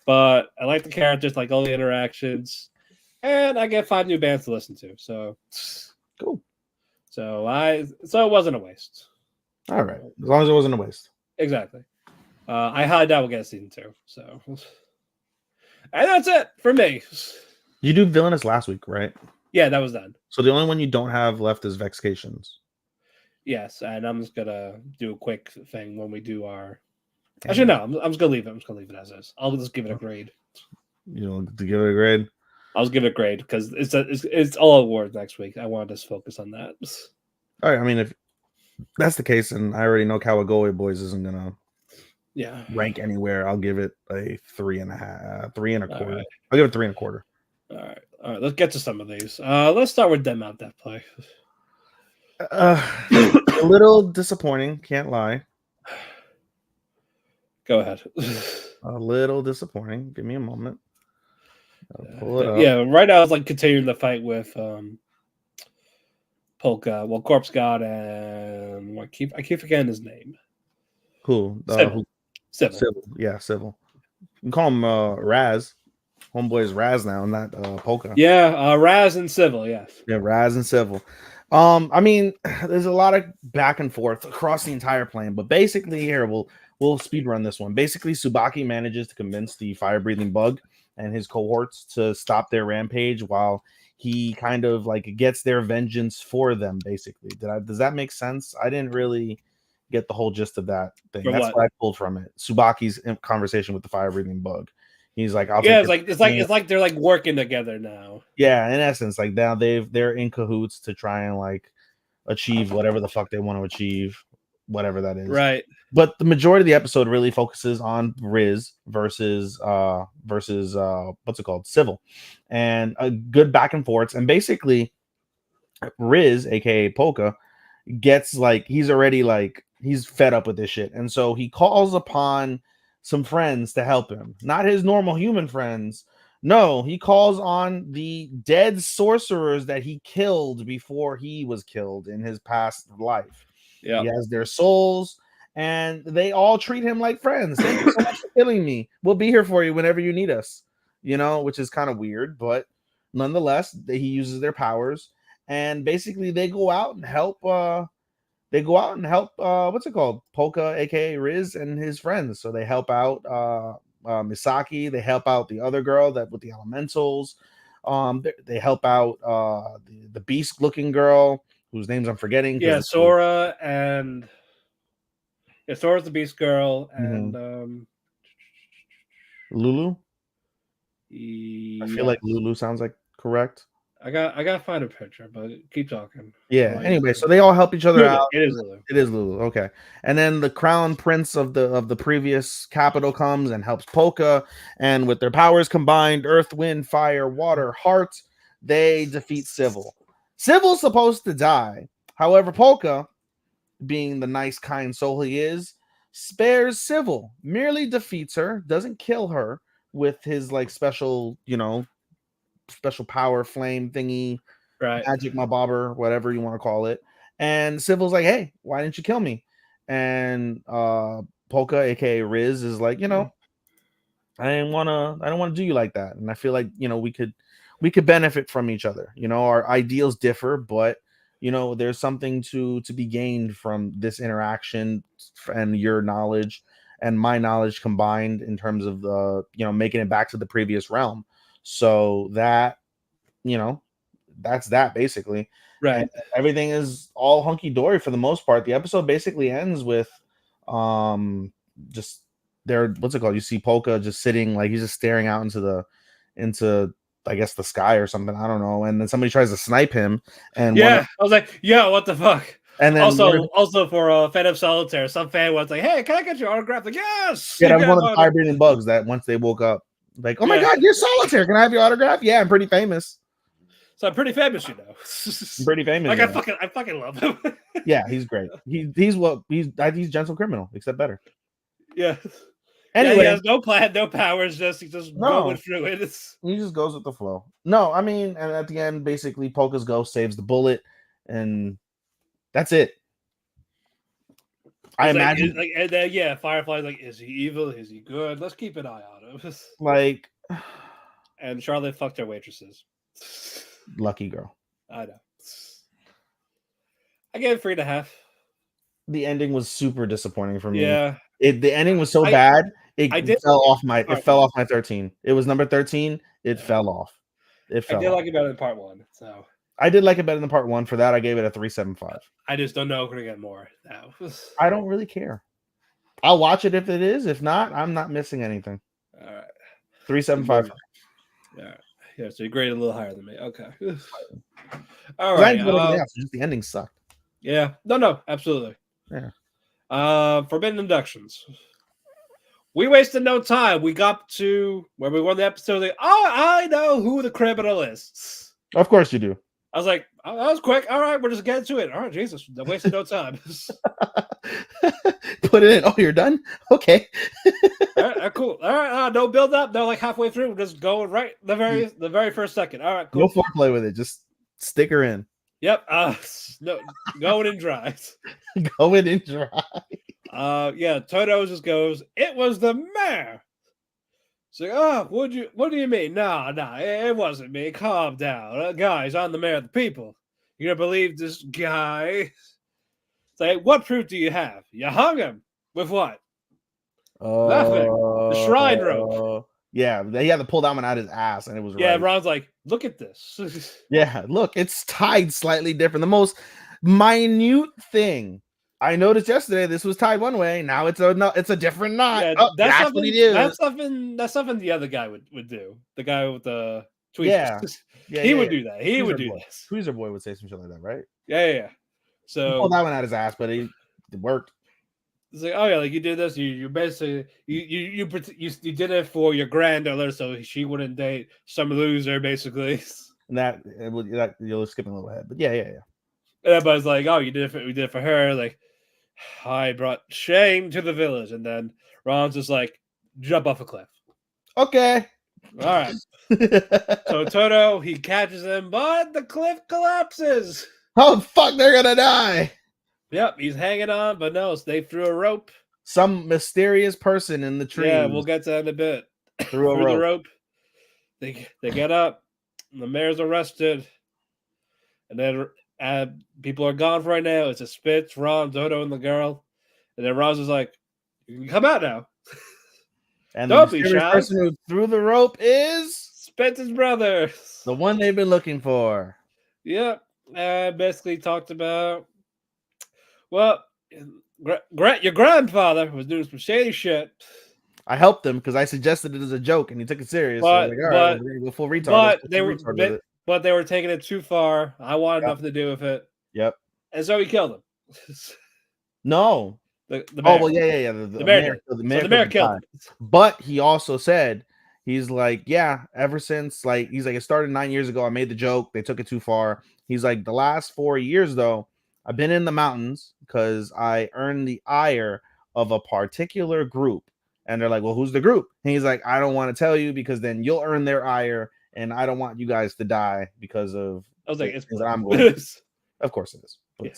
But I like the characters, like all the interactions. And I get 5 new bands to listen to, so cool. So it wasn't a waste. All right, as long as it wasn't a waste. Exactly. I highly doubt we'll get a season 2. So, and that's it for me. You do Villainous last week, right? Yeah, that was done. So the only one you don't have left is Vexcations. Yes, and I'm just gonna do a quick thing when we do our. Actually, no, I'm just gonna leave it. I'm just gonna leave it as is. I'll just give it a grade. You don't get to give it a grade. I'll just give it a grade because it's all awards next week. I want to just focus on that. All right. I mean, if that's the case, and I already know Kawagoe Boys isn't gonna rank anywhere, I'll give it a 3.5, 3.25. Right. I'll give it 3.25. All right. Let's get to some of these. Let's start with Dead Mount Death Play. A little disappointing, can't lie. Go ahead. A little disappointing. Give me a moment. Pull it up. Yeah, right now it's like continuing the fight with Polka. Well, Corpse God and I keep forgetting his name. Who? Civil. Yeah, Civil. You can call him Raz. Homeboy is Raz now, not Polka. Yeah, Raz and Civil. Yes. Yeah, Raz and Civil. I mean, there's a lot of back and forth across the entire plane, but basically here we'll speed run this one. Basically, Tsubaki manages to convince the fire-breathing bug and his cohorts to stop their rampage while he kind of like gets their vengeance for them. Basically, does that make sense? I didn't really get the whole gist of that thing. That's what I pulled from it. Tsubaki's conversation with the fire-breathing bug. He's like, it's like they're like working together now. Yeah, in essence, like now they're in cahoots to try and like achieve whatever the fuck they want to achieve, whatever that is. Right. But the majority of the episode really focuses on Riz versus what's it called? Civil. And a good back and forth. And basically Riz, aka Polka, gets like he's fed up with this shit. And so he calls upon some friends to help him. Not his normal human friends. No, he calls on the dead sorcerers that he killed before he was killed in his past life. Yeah. He has their souls. And they all treat him like friends. Thank you so much for killing me. We'll be here for you whenever you need us. Which is kind of weird, but nonetheless, he uses their powers. And basically, they go out and help. What's it called? Polka, aka Riz, and his friends. So they help out Misaki. They help out the other girl with the elementals. They help out the beast-looking girl whose names I'm forgetting. Yeah, Sora and. Sora's the Beast Girl, and Lulu. I I feel like Lulu sounds like correct. I gotta find a picture, but keep talking. Yeah. Anyway, so they all help each other out. It is Lulu. It is Lulu. Okay. And then the crown prince of the previous capital comes and helps Polka, and with their powers combined, earth, wind, fire, water, heart, they defeat Civil. Civil's supposed to die. However, Polka, being the nice, kind soul he is, spares Civil, merely defeats her, doesn't kill her with his like special, special power flame thingy, Right. magic my bobber, whatever you want to call it. And Civil's like, hey, why didn't you kill me? And Polka, aka Riz, is like, I don't want to do you like that. And I feel like, we could benefit from each other. Our ideals differ, but there's something to be gained from this interaction, and your knowledge and my knowledge combined in terms of making it back to the previous realm. So that, that's that basically. Right. And everything is all hunky dory for the most part. The episode basically ends with just there, what's it called? You see Polka just sitting, like he's just staring out into I guess the sky or something. I don't know. And then somebody tries to snipe him. And I was like, what the fuck? And then also for Fan of Solitaire, some fan was like, hey, can I get your autograph? Like, yes. Yeah, that was one of the vibrating bugs that once they woke up, like, oh my god, you're Solitaire. Can I have your autograph? Yeah, I'm pretty famous. So I'm pretty famous, I'm pretty famous. Like, I fucking love him. Yeah, he's great. He's Gentle Criminal, except better. Yeah. Anyway, he has no plan, no powers. He's just going through it. He just goes with the flow. No, I mean, and at the end, basically, Polka's ghost saves the bullet, and that's it. I imagine, and then Firefly's like, is he evil? Is he good? Let's keep an eye on him. Like, and Charlotte fucked her waitresses. Lucky girl. I know. I gave it 3.5. The ending was super disappointing for me. Yeah. The ending was so bad. It fell off my 13. It was number 13. It fell off. I did like it better than part 1. So I did like it better than part 1. For that, I gave it a 3.75. I just don't know if we're gonna get more now. I don't really care. I'll watch it if it is. If not, I'm not missing anything. All right. 3.75. Yeah. Yeah, so you graded a little higher than me. Okay. All right. Just the ending sucked. Yeah. No, absolutely. Yeah. Forbidden Inductions. We wasted no time. We got to where we won the episode. Like, I know who the criminal is. Of course you do. I was like, that was quick. All right, we're just getting to it. All right, Jesus, I wasted no time. Put it in. Oh, you're done? Okay. All right, cool. All right, no build up. No, like halfway through, we're just going right the very first second. All right, cool. No foreplay with it. Just stick her in. Yep. No, going in dry. Going in dry. Toto just goes, it was the mayor. It's like, what do you mean? No, it wasn't me. Calm down. Guys, I'm the mayor of the people. You're gonna believe this guy? It's like, what proof do you have? You hung him. With what? Nothing. The shrine rope. Yeah, he had to pull that one out of his ass, and it was right. Ron's like, look at this. Yeah, look, it's tied slightly different. The most minute thing. I noticed yesterday this was tied one way. Now it's a different knot. Yeah, that's what he did. That's something the other guy would do. The guy with the tweets. He would do that. He would do this. Tweezer boy would say some shit like that, right? Yeah. So he pulled that one out of his ass, but it worked. It's like, oh yeah, like you did this. You basically you did it for your granddaughter, so she wouldn't date some loser, basically. And that you're skipping a little ahead, but yeah. And everybody's like, oh, we did it for her. Like, I brought shame to the village, and then Ron's just like, jump off a cliff. Okay. All right. So Toto, he catches him, but the cliff collapses. Oh fuck! They're gonna die. Yep, he's hanging on, but no, they threw a rope. Some mysterious person in the tree. Yeah, we'll get to that in a bit. Threw the rope. They get up. The mayor's arrested, and then people are gone for right now. It's a Spitz, Ron, Toto, and the girl. And then Ron's just like, "You can come out now." And the mysterious person who threw the rope is Spitz's brother, the one they've been looking for. Yep, basically talked about. Well, your grandfather was doing some shady shit. I helped him because I suggested it as a joke, and he took it serious. So I was like, all right, we're gonna go full retard. But they were taking it too far. I wanted nothing to do with it. Yep. And so he killed him. No. The mayor. Oh well, yeah. The mayor killed him. But he also said, he's like, yeah, ever since he's like, it started 9 years ago. I made the joke. They took it too far. He's like, the last 4 years though, I've been in the mountains because I earned the ire of a particular group. And they're like, well, who's the group? And he's like, I don't want to tell you because then you'll earn their ire, and I don't want you guys to die because of. I was like, it's I'm going. Of course it is. Yeah.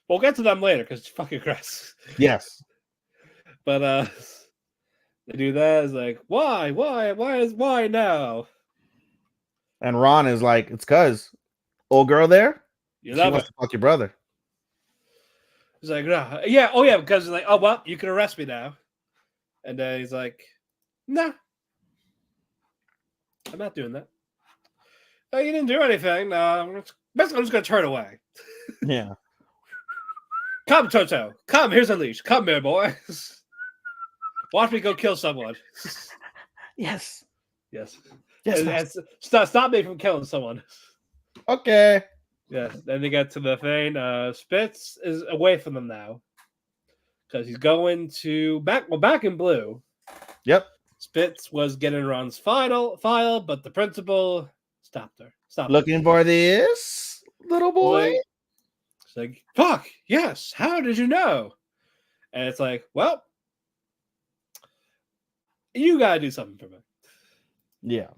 We'll get to them later because it's fucking gross. Yes. But they do that. It's like, why now? And Ron is like, it's because old girl there. She wants to fuck your brother. He's like, no. Yeah, because he's like, oh well, you can arrest me now. And then he's like, nah, I'm not doing that. Oh, you didn't do anything. Basically, I'm just gonna turn away. Yeah. Come, Toto. Come, here's a leash. Come here, boys. Watch me go kill someone. Yes. Yes. Yes. Stop me from killing someone. Okay. Yes. Then they get to the thing. Spitz is away from them now because he's going to back in blue. Yep. Spitz was getting Ron's file, but the principal stopped her. Looking for this little boy. It's like, fuck, yes. How did you know? And it's like, well, you gotta do something for me. Yeah.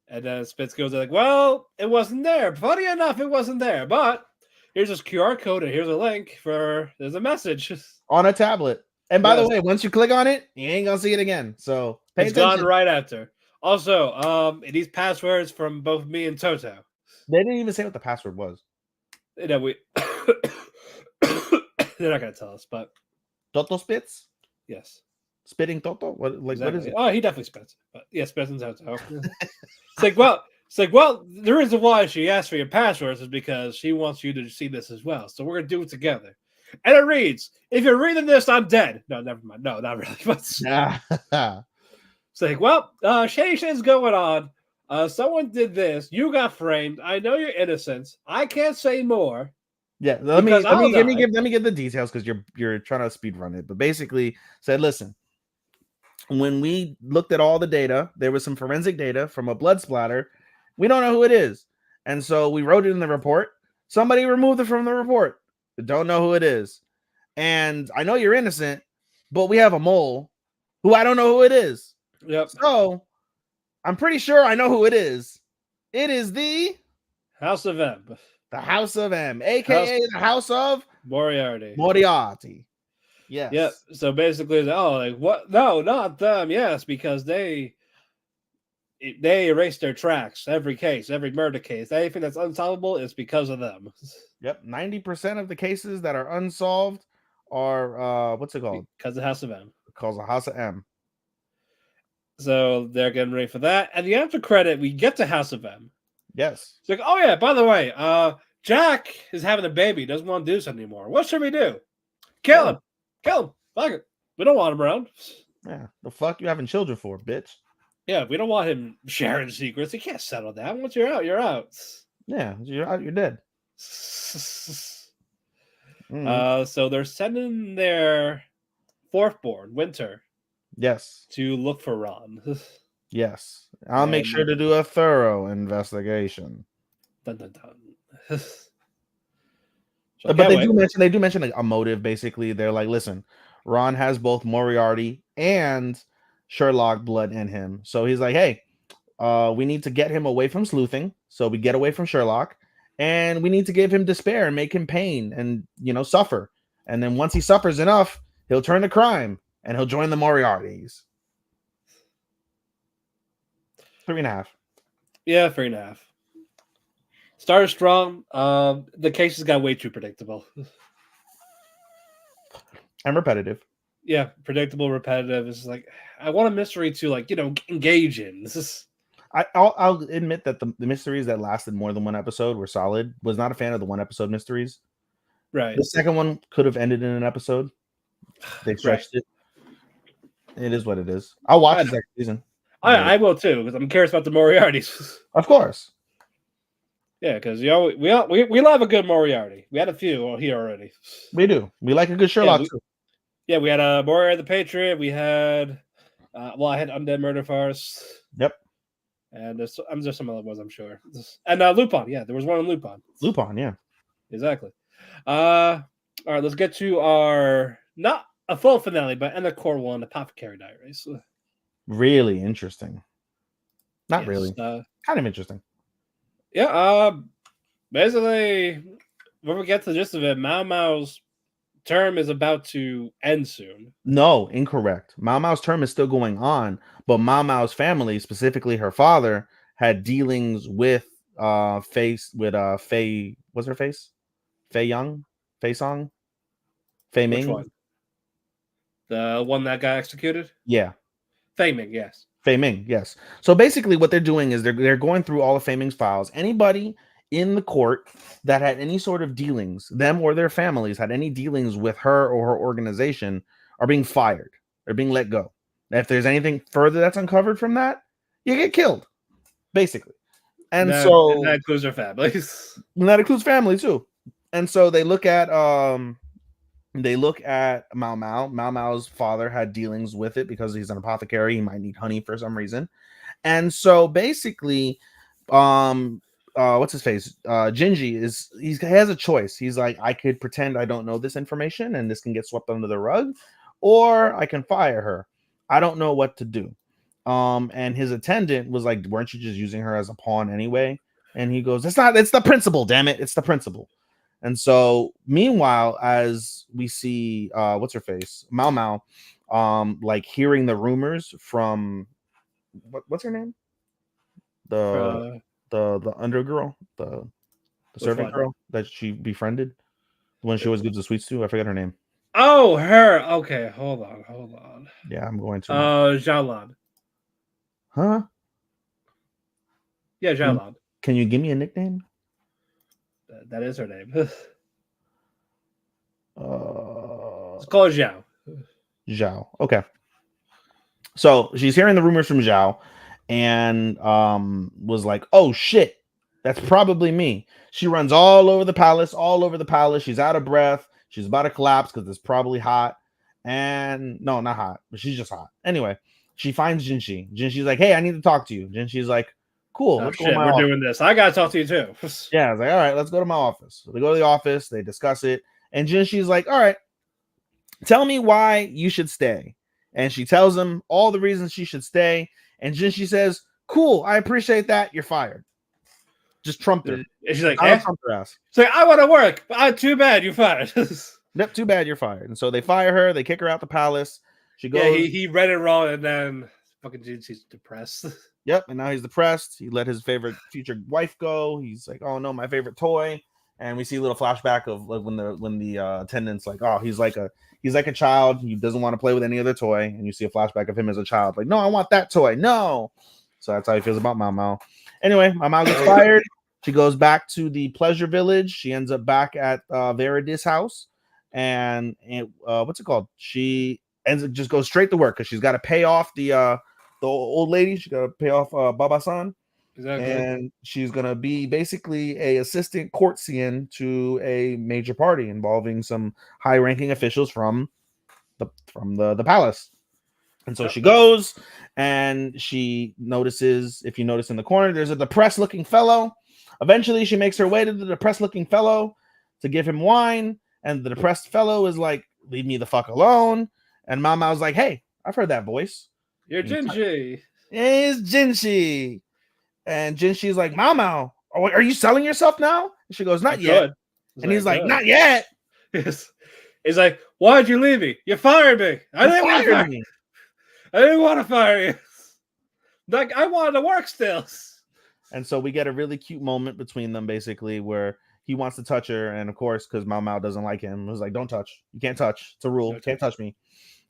And then Spitz goes like, well, it wasn't there. Funny enough, it wasn't there. But here's this QR code and here's a link there's a message on a tablet. And by the way, once you click on it, you ain't gonna see it again. So it's gone right after. Also, it needs passwords from both me and Toto. They didn't even say what the password was. They're not gonna tell us, but Toto spits? Yes. Spitting Toto? What is it? Oh, he definitely spits. But yeah, spits and Toto. It's like, well, the reason why she asked for your passwords is because she wants you to see this as well. So we're gonna do it together. And it reads, if you're reading this, I'm dead. No, never mind. No, not really. But it's like, well, shady shit's going on. Someone did this. You got framed. I know you're innocent. I can't say more. Yeah, let me give the details because you're trying to speed run it. But basically said, listen, when we looked at all the data, there was some forensic data from a blood splatter. We don't know who it is. And so we wrote it in the report. Somebody removed it from the report. Don't know who it is. And I know you're innocent, but we have a mole who I don't know who it is. Yep. So I'm pretty sure I know who it is. It is the House of M. The House of M, aka the House of Moriarty. Yes. Yep. So basically, what? No, not them. Yes, because they erased their tracks. Every case, every murder case, anything that's unsolvable is because of them. Yep. 90% of the cases that are unsolved are what's it called? Because the House of M. Calls the House of M. So they're getting ready for that. And the after credit, we get to House of M. Yes. It's like, oh yeah, by the way, Jack is having a baby, doesn't want to do this anymore. What should we do? Kill him. Kill him. Fuck it. We don't want him around. Yeah. The fuck you having children for, bitch? Yeah, we don't want him sharing secrets. He can't settle down. Once you're out, you're out. Yeah, you're out, you're dead. So they're sending their fourth-born, Winter. Yes. To look for Ron. Yes. I'll make sure to do a thorough investigation. Dun, dun, dun. But they do mention like a motive. Basically, they're like, listen, Ron has both Moriarty and Sherlock blood in him. So he's like, hey, we need to get him away from sleuthing. So we get away from Sherlock, and we need to give him despair and make him pain and, suffer. And then once he suffers enough, he'll turn to crime and he'll join the Moriartys. 3.5. Yeah, 3.5. Started strong. The cases got way too predictable. And repetitive. Yeah, predictable, repetitive. It's like, I want a mystery to engage in. This is. I'll admit that the mysteries that lasted more than one episode were solid. Was not a fan of the one episode mysteries. Right. The second one could have ended in an episode. They stretched it. It is what it is. I'll watch the second season. I will too, because I'm curious about the Moriartys. Of course. Yeah, because we love a good Moriarty. We had a few here already. We do. We like a good Sherlock too. Yeah, we had Moriarty the Patriot. We had I had Undead Murder Farce. Yep. And there's some other ones, I'm sure. And Lupin, yeah, there was one on Lupin. Lupin, yeah. Exactly. All right, let's get to our not a full finale, but and the core one, Apothecary Diaries. Really interesting. Not yes, really. Kind of interesting. Yeah. Basically, when we get to the gist of it, Mao Mao's term is about to end soon. No, incorrect. Mao Mao's term is still going on, but Mao Mao's family, specifically her father, had dealings with Faye. What's her face? Faye Young, Faye Song, Faye Ming. Which one? The one that got executed? Yeah. Faye Ming, yes. Faye Ming, yes. So basically what they're doing is they're going through all of Faye Ming's files. Anybody in the court that had any sort of dealings, them or their families had any dealings with her or her organization, are being fired. They're being let go. If there's anything further that's uncovered from that, you get killed, basically. And that includes their families. And that includes family too. And so they look at Mao Mao. Mao Mao's father had dealings with it because he's an apothecary. He might need honey for some reason. And so basically, what's his face? Jinji he has a choice. He's like, I could pretend I don't know this information and this can get swept under the rug, or I can fire her. I don't know what to do. And his attendant was like, weren't you just using her as a pawn anyway? And he goes, it's the principle, damn it. It's the principle. And so meanwhile, as we see what's her face? Mao Mao, like hearing the rumors from what's her name? The undergirl, the servant girl that she befriended when she always gives the sweets to. I forget her name. Oh, her. Okay, hold on. Yeah, I'm going to. Xiaolon. Huh? Yeah, Xiaolon. Can you give me a nickname? That is her name. It's called Zhao. Zhao. Okay. So she's hearing the rumors from Zhao and was like, oh shit, that's probably me. She runs all over the palace. She's out of breath. She's about to collapse because it's probably hot. And no, not hot, but she's just hot. Anyway, she finds Jinshi. Jinshi's like, hey, I need to talk to you. Jinshi's like, cool. Let's go to my office. Doing this. I gotta talk to you too. Yeah, I was like, all right, let's go to my office. So they go to the office, they discuss it, and Jinshi's like, all right, tell me why you should stay. And she tells him all the reasons she should stay. And Jinshi says, cool, I appreciate that. You're fired. Just trumped her. And she's like, eh? Trumped her ass. She's like, I want to work, but too bad you're fired. Yep, too bad you're fired. And so they fire her, they kick her out the palace. She goes. Yeah, he read it wrong, and then fucking Jinshi's depressed. Yep, and now he's depressed. He let his favorite future wife go. He's like, oh no, my favorite toy. And we see a little flashback of like when the attendant's like, oh, he's like a child. He doesn't want to play with any other toy. And you see a flashback of him as a child. Like, no, I want that toy. No. So that's how he feels about Mao Mao. Anyway, Mao Mao gets fired. She goes back to the pleasure village. She ends up back at Veridi's house. And what's it called? She just goes straight to work because she's got to pay off the old lady. She got to pay off Baba-san. Exactly. And she's gonna be basically a assistant courtisan to a major party involving some high-ranking officials from the palace. And so she goes and she notices, if you notice in the corner, there's a depressed-looking fellow. Eventually, she makes her way to the depressed-looking fellow to give him wine, and the depressed fellow is like, "Leave me the fuck alone." And Mao Mao's like, "Hey, I've heard that voice. You're Jinshi." It's Jinshi. And Jinshi's like, Mao Mao, are you selling yourself now? And she goes, not yet. And he's like, not yet. He's like, why'd you leave me? You fired me. I didn't want to fire you. Like, I wanted to work still. And so we get a really cute moment between them, basically, where he wants to touch her. And of course, because Mao Mao doesn't like him, was like, don't touch. You can't touch. It's a rule. You can't touch me.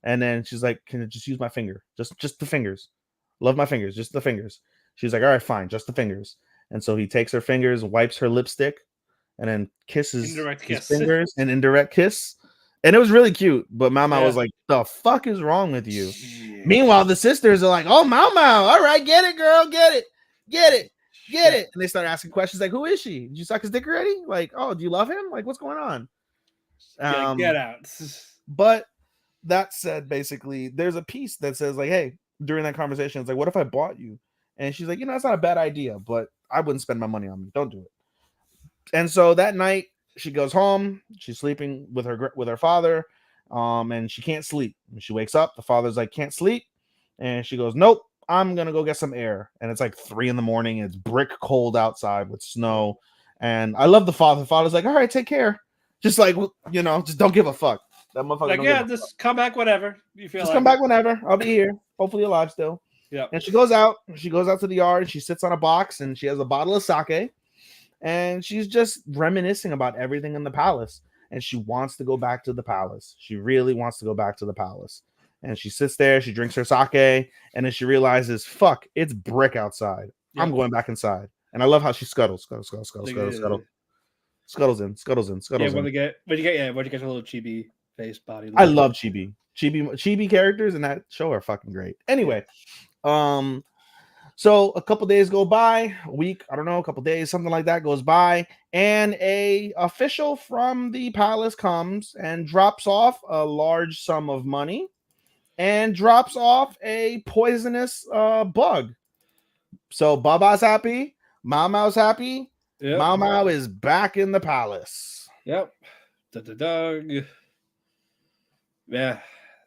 And then she's like, can I just use my finger? Just the fingers. Love my fingers. Just the fingers. She's like, all right, fine, just the fingers. And so he takes her fingers, wipes her lipstick, and then kisses his fingers, an indirect kiss. And it was really cute. But Mama Yeah. was like, the fuck is wrong with you? Meanwhile, the sisters are like, oh, Mama, all right, get it, girl, get it. And they start asking questions like, who is she? Did you suck his dick already? Like, oh, do you love him? Like, what's going on? Get out. But that said, basically, there's a piece that says, like, hey, during that conversation, it's like, what if I bought you? And she's like, that's not a bad idea, but I wouldn't spend my money on me. Don't do it. And so that night, she goes home. She's sleeping with her father, and she can't sleep. When she wakes up, the father's like, can't sleep. And she goes, nope, I'm going to go get some air. And it's like 3 a.m. and it's brick cold outside with snow. And I love the father. The father's like, all right, take care. Just like, just don't give a fuck. That motherfucker. Like, yeah, just come back whenever you feel. Just come back whenever. I'll be here. Hopefully alive still. Yeah. And she goes out. She goes out to the yard. And she sits on a box and she has a bottle of sake. And she's just reminiscing about everything in the palace. And she wants to go back to the palace. She really wants to go back to the palace. And she sits there. She drinks her sake. And then she realizes, fuck, it's brick outside. Yeah. I'm going back inside. And I love how she scuttles. Scuttles in. Yeah, when you get your little chibi face body. I love chibi. Chibi characters in that show are fucking great. Anyway, so a couple days go by, a week, I don't know, a couple days, something like that goes by, and a official from the palace comes and drops off a large sum of money and drops off a poisonous bug. So Baba's happy, Mama's happy. Yep. Mama is back in the palace. Yep. Yeah,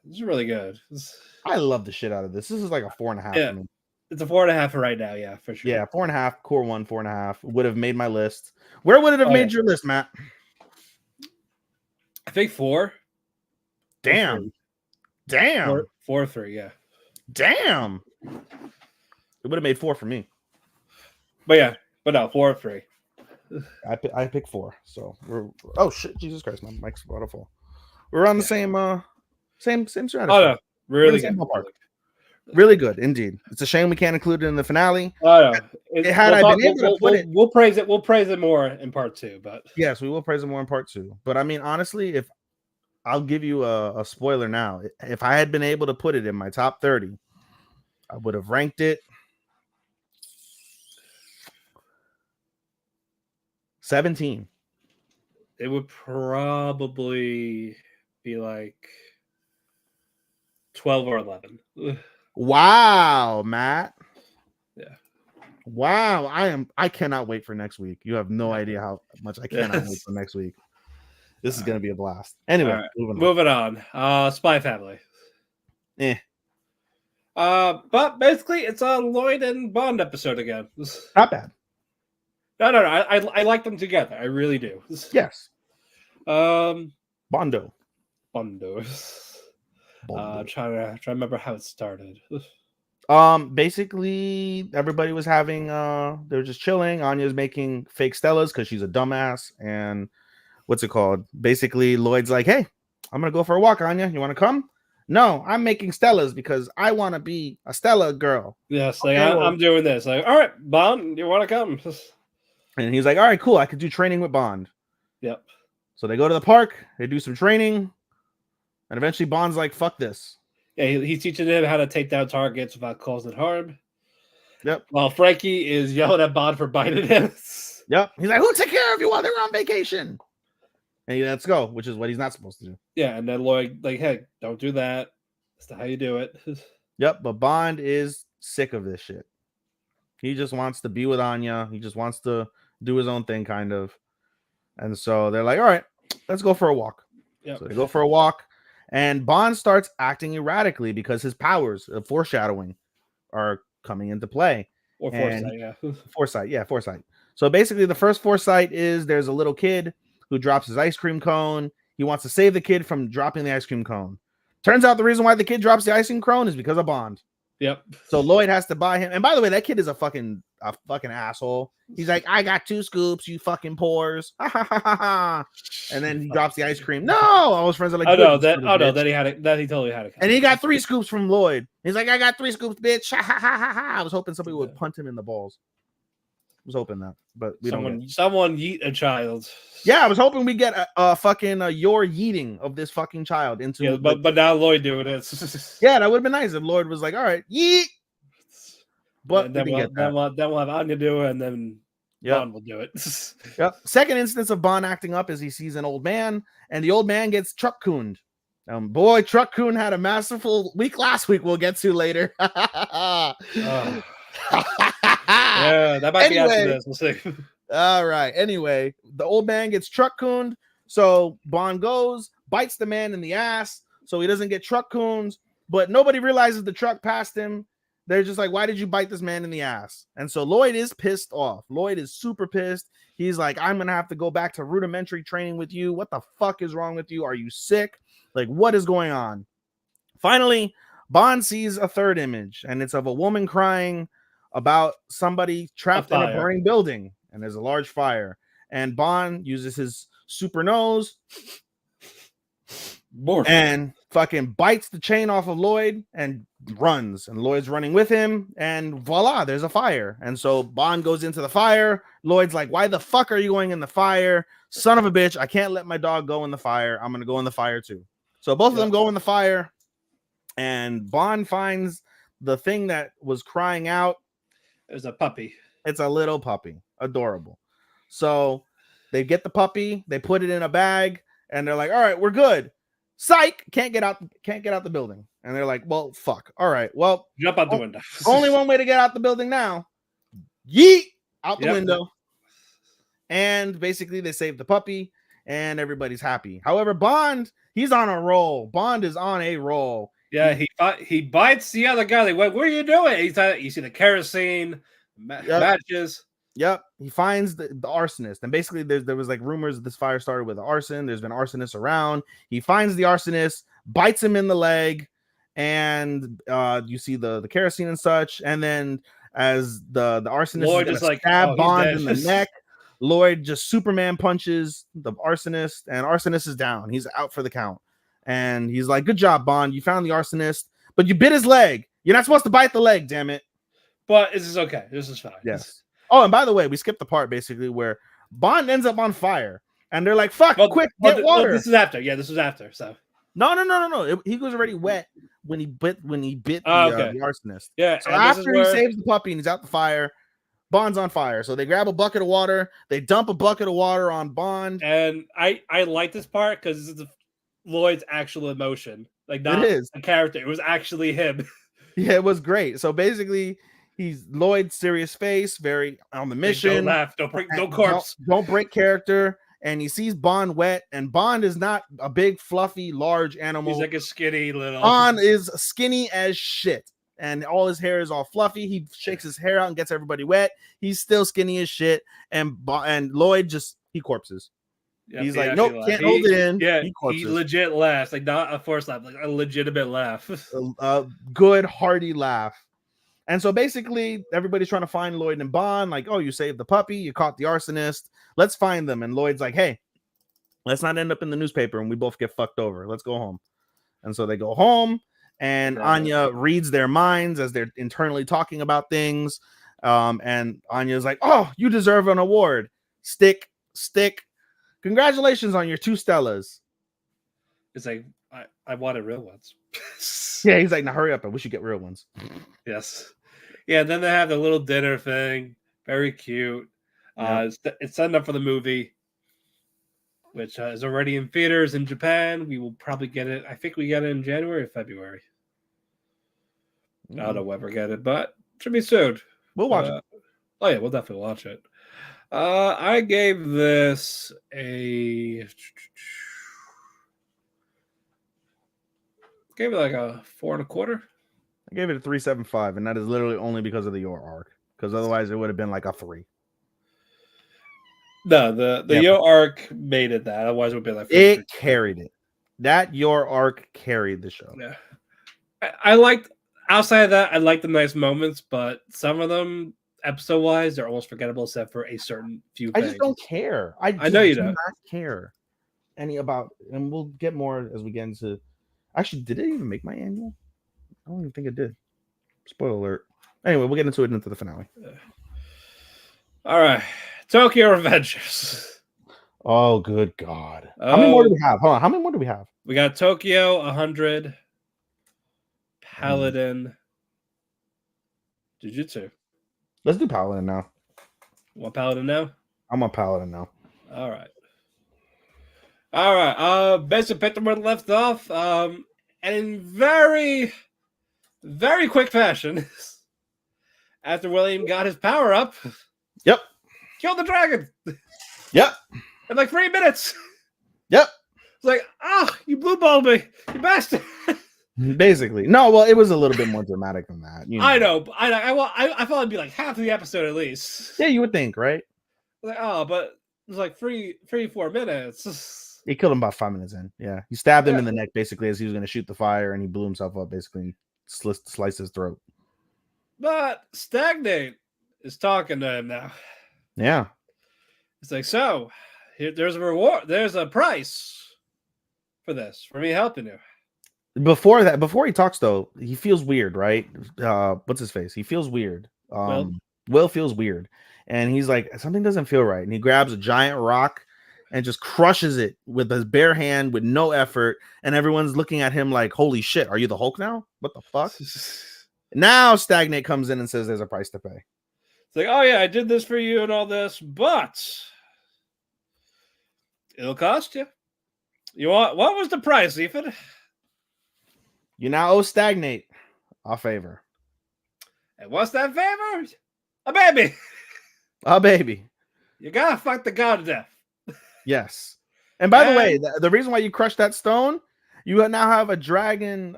this is really good. I love the shit out of this. This is like a 4.5 for me. It's a 4.5 for right now, yeah, for sure. Yeah, 4.5, core 1, 4.5 would have made my list. Where would it have made your list, Matt? I think 4. Damn. 4-3, yeah. Damn. It would have made 4 for me. But no, 4-3. I picked 4. So oh shit, Jesus Christ, my mic's about to fall. We're on the same strategy. Oh no, really good. Really good indeed. It's a shame we can't include it in the finale. Oh no. We'll praise it. We'll praise it more in part 2, but yes, we will praise it more in part 2. But I mean, honestly, if I'll give you a spoiler now, if I had been able to put it in my top 30, I would have ranked it 17. It would probably be like 12 or 11. Wow, Matt. Yeah. Wow, I cannot wait for next week. You have no idea how much I cannot wait for next week. This is gonna be a blast. Anyway, right. moving on. Spy Family. But basically it's a Lloyd and Bond episode again. Not bad. No. I like them together. I really do. Yes. Bondo. Bondo. Trying to remember how it started. Basically everybody was having they were just chilling. Anya's making fake Stellas because she's a dumbass. And what's it called? Basically, Lloyd's like, hey, I'm gonna go for a walk, Anya. You want to come? No, I'm making Stellas because I want to be a Stella girl. Yes, like I'm doing this. Like, all right, Bond, you want to come? And he's like, all right, cool. I could do training with Bond. Yep. So they go to the park. They do some training. And eventually Bond's like, fuck this. Yeah, he's teaching him how to take down targets without causing harm. Yep. While Frankie is yelling at Bond for biting him. Yep. He's like, who took care of you while they were on vacation? And he lets go, which is what he's not supposed to do. Yeah, and then Lloyd, like, hey, don't do that. That's not how you do it. Yep, but Bond is sick of this shit. He just wants to be with Anya. He just wants to do his own thing, kind of. And so they're like, all right, let's go for a walk. Yep. So they go for a walk. And Bond starts acting erratically because his powers of foreshadowing are coming into play. Or foresight, yeah. Foresight. So basically the first foresight is there's a little kid who drops his ice cream cone. He wants to save the kid from dropping the ice cream cone. Turns out the reason why the kid drops the ice cream cone is because of Bond. Yep. So Lloyd has to buy him. And by the way, that kid is a fucking asshole. He's like, I got 2 scoops, you fucking pores. And then he drops the ice cream. No, all his friends are like, that he had it. That he totally had it. And he got 3 scoops from Lloyd. He's like, I got 3 scoops, bitch. I was hoping somebody would punt him in the balls. Was hoping that, but we don't. Someone yeet a child. Yeah, I was hoping we get a fucking your yeeting of this fucking child into. Yeah, but now Lloyd doing it. Yeah, that would have been nice if Lloyd was like, "All right, yeet." But then we'll have Anya do it, and then Bond will do it. Yep. Second instance of Bond acting up is he sees an old man, and the old man gets truck cooned. Boy, Truck Coon had a masterful week last week. We'll get to later. Yeah, that might be after this. We'll see. All right. Anyway, the old man gets truck cooned. So Bond goes, bites the man in the ass so he doesn't get truck coons. But nobody realizes the truck passed him. They're just like, why did you bite this man in the ass? And so Lloyd is pissed off. Lloyd is super pissed. He's like, I'm going to have to go back to rudimentary training with you. What the fuck is wrong with you? Are you sick? Like, what is going on? Finally, Bond sees a third image, and it's of a woman crying about somebody trapped in a burning building, and there's a large fire. And Bond uses his super nose and fucking bites the chain off of Lloyd and runs. And Lloyd's running with him, and voila, there's a fire. And so Bond goes into the fire. Lloyd's like, why the fuck are you going in the fire? Son of a bitch, I can't let my dog go in the fire. I'm going to go in the fire too. So both of them go in the fire, and Bond finds the thing that was crying out. It was a puppy. It's a little puppy. Adorable. So they get the puppy, they put it in a bag, and they're like, all right, we're good. Psych, can't get out the building. And they're like, well, fuck. All right, well, jump out the window. Only one way to get out the building now. Yeet out the window. And basically they save the puppy and everybody's happy. However, Bond, he's on a roll. Bond is on a roll. Yeah, he bites the other guy. Like, what are you doing? You see the kerosene matches. Yep, he finds the arsonist, and basically there was like rumors this fire started with arson. There's been arsonists around. He finds the arsonist, bites him in the leg, and you see the kerosene and such. And then as the arsonist Lloyd is like stab Bond in the neck, Lloyd just Superman punches the arsonist, and arsonist is down. He's out for the count. And he's like, good job, Bond. You found the arsonist, but you bit his leg. You're not supposed to bite the leg, damn it. But this is okay. This is fine. Yes. Oh, and by the way, we skipped the part basically where Bond ends up on fire, and they're like, fuck, quick, get water. This is after. Yeah, this was after. So no. He was already wet when he bit the arsonist. Yeah. So after he saves the puppy and he's out the fire, Bond's on fire. So they grab a bucket of water, they dump a bucket of water on Bond. And I like this part because this is Lloyd's actual emotion. Like, not it is a character. It was actually him. Yeah, it was great. So basically, he's Lloyd's serious face, very on the mission. Don't laugh. Don't corpse. Don't break character. And he sees Bond wet, and Bond is not a big, fluffy, large animal. He's like a skinny little. Bond is skinny as shit, and all his hair is all fluffy. He shakes his hair out and gets everybody wet. He's still skinny as shit, and Lloyd he corpses. Yep, he's like, nope, can't hold it in. Yeah, he legit laughs, like not a forced laugh, like a legitimate laugh. A good, hearty laugh. And so basically, everybody's trying to find Lloyd and Bond. Like, oh, you saved the puppy, you caught the arsonist. Let's find them. And Lloyd's like, hey, let's not end up in the newspaper and we both get fucked over. Let's go home. And so they go home, and Anya reads their minds as they're internally talking about things. And Anya's like, oh, you deserve an award. Stick. Congratulations on your 2 Stellas. It's like, I wanted real ones. Yeah, he's like, now hurry up. I wish you get real ones. Yes. Yeah, then they have the little dinner thing. Very cute. Yeah. It's setting up for the movie, which is already in theaters in Japan. We will probably get it. I think we get it in January or February. I don't know when we get it, but it should be soon. We'll watch it. Oh, yeah, we'll definitely watch it. I gave this a... Gave it like a 4.25. I gave it a 3.75, and that is literally only because of the Yor arc. Because otherwise, it would have been like a 3. No, the Yor arc made it that. Otherwise, it would be like 4. It carried it. That Yor arc carried the show. Yeah, I liked. Outside of that, I like the nice moments, but some of them, episode wise, they're almost forgettable, except for a certain few. I just don't care. I know you don't. Not care any about, and we'll get more as we get into. Actually, did it even make my annual? I don't even think it did. Spoiler alert. Anyway, we'll get into it into the finale. All right. Tokyo Revengers. Oh, good God. How many more do we have? Hold on. How many more do we have? We got Tokyo 100, Paladin, Jujitsu. Let's do Paladin now. Want Paladin now? I'm on Paladin now. All right. Basically picked up where it left off. And in very, very quick fashion, after William got his power up, Yep. killed the dragon. Yep. In like 3 minutes. Yep. It's like, you blue balled me, you bastard. Basically. No, well, it was a little bit more dramatic than that. You know. I know. I thought it'd be like half of the episode at least. Yeah, you would think, right? Like, but it was like 4 minutes. He killed him about 5 minutes in. Yeah. He stabbed him in the neck basically as he was going to shoot the fire, and he blew himself up basically, sliced his throat. But Stagnate is talking to him now. Yeah. It's like, so there's a reward, there's a price for this, for me helping you. Before he talks though, he feels weird, right? What's his face? He feels weird. Will feels weird, and he's like, something doesn't feel right, and he grabs a giant rock and just crushes it with his bare hand with no effort, and everyone's looking at him like, holy shit, are you the Hulk now? What the fuck? Now Stagnate comes in and says there's a price to pay. It's like, oh yeah, I did this for you and all this, but it'll cost you. You want, what was the price, Ethan? You now owe Stagnate a favor. And what's that favor? A baby. A baby. You gotta fuck the god to death. Yes. And by the way, the reason why you crushed that stone, you now have a dragon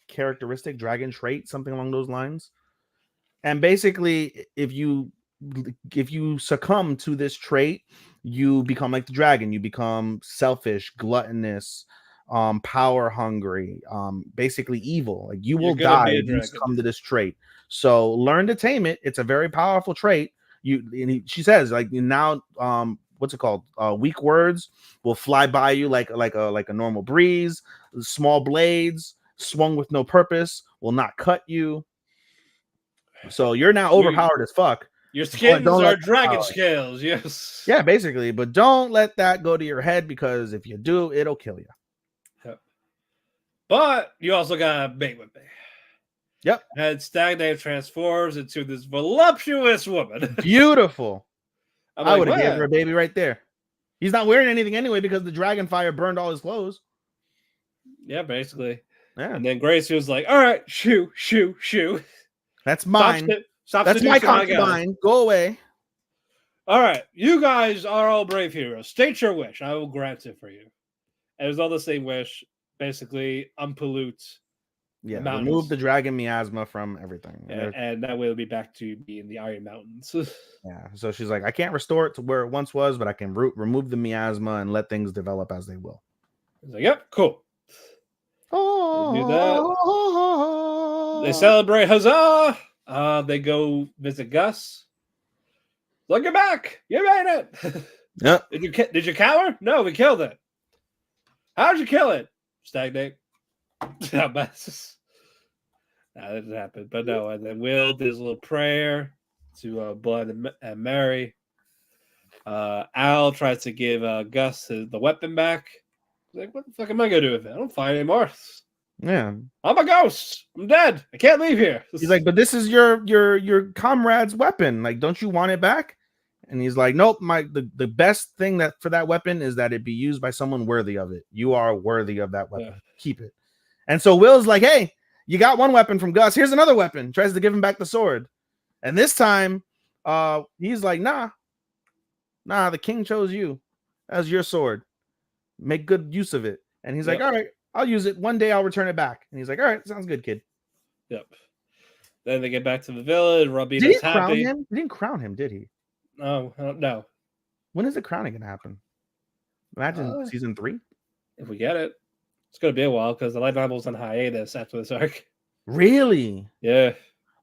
characteristic, dragon trait, something along those lines. And basically, if you succumb to this trait, you become like the dragon. You become selfish, gluttonous, power hungry, basically evil. Like you will die if you succumb to this trait. So learn to tame it. It's a very powerful trait. She says, like, now, what's it called? Weak words will fly by you like a normal breeze. Small blades swung with no purpose will not cut you. So you're now overpowered as fuck. Your skins are dragon scales, yes. Yeah, basically. But don't let that go to your head, because if you do, it'll kill you. Yep. But you also gotta mate with me. Yep. And Stagnate transforms into this voluptuous woman. Beautiful. I would have given her a a baby right there. He's not wearing anything anyway because the dragon fire burned all his clothes. Yeah, basically. Yeah. And then Gracie was like, all right, shoo. That's mine. Stop That's my concubine. Go away. All right, you guys are all brave heroes. State your wish. I will grant it for you. And it was all the same wish. Basically, unpollute. Yeah, remove the dragon miasma from everything. And that way it'll be back to being the Iron Mountains. Yeah, so she's like, I can't restore it to where it once was, but I can remove the miasma and let things develop as they will. He's like, yep, cool. They do that. They celebrate, huzzah! They go visit Gus. Look, you're back. You made it. Yep. Did you cower? No, we killed it. How'd you kill it? Stagnate. That didn't happen. But no, and then Will did his little prayer to Blood and Mary. Al tries to give Gus the weapon back. He's like, what the fuck am I gonna do with it? I don't find it anymore. Yeah, I'm a ghost. I'm dead. I can't leave here. He's like, but this is your comrade's weapon. Like, don't you want it back? And he's like, nope. The best thing for that weapon is that it be used by someone worthy of it. You are worthy of that weapon. Yeah. Keep it. And so Will's like, hey, you got one weapon from Gus. Here's another weapon. Tries to give him back the sword. And this time, he's like, nah, the king chose you as your sword. Make good use of it. And he's like, all right, I'll use it. One day I'll return it back. And he's like, all right, sounds good, kid. Yep. Then they get back to the village. Robina's did he happy. Crown him? He didn't crown him, did he? No. When is the crowning going to happen? Imagine season 3. If we get it. It's going to be a while because the light novel's on hiatus after this arc. Really? Yeah.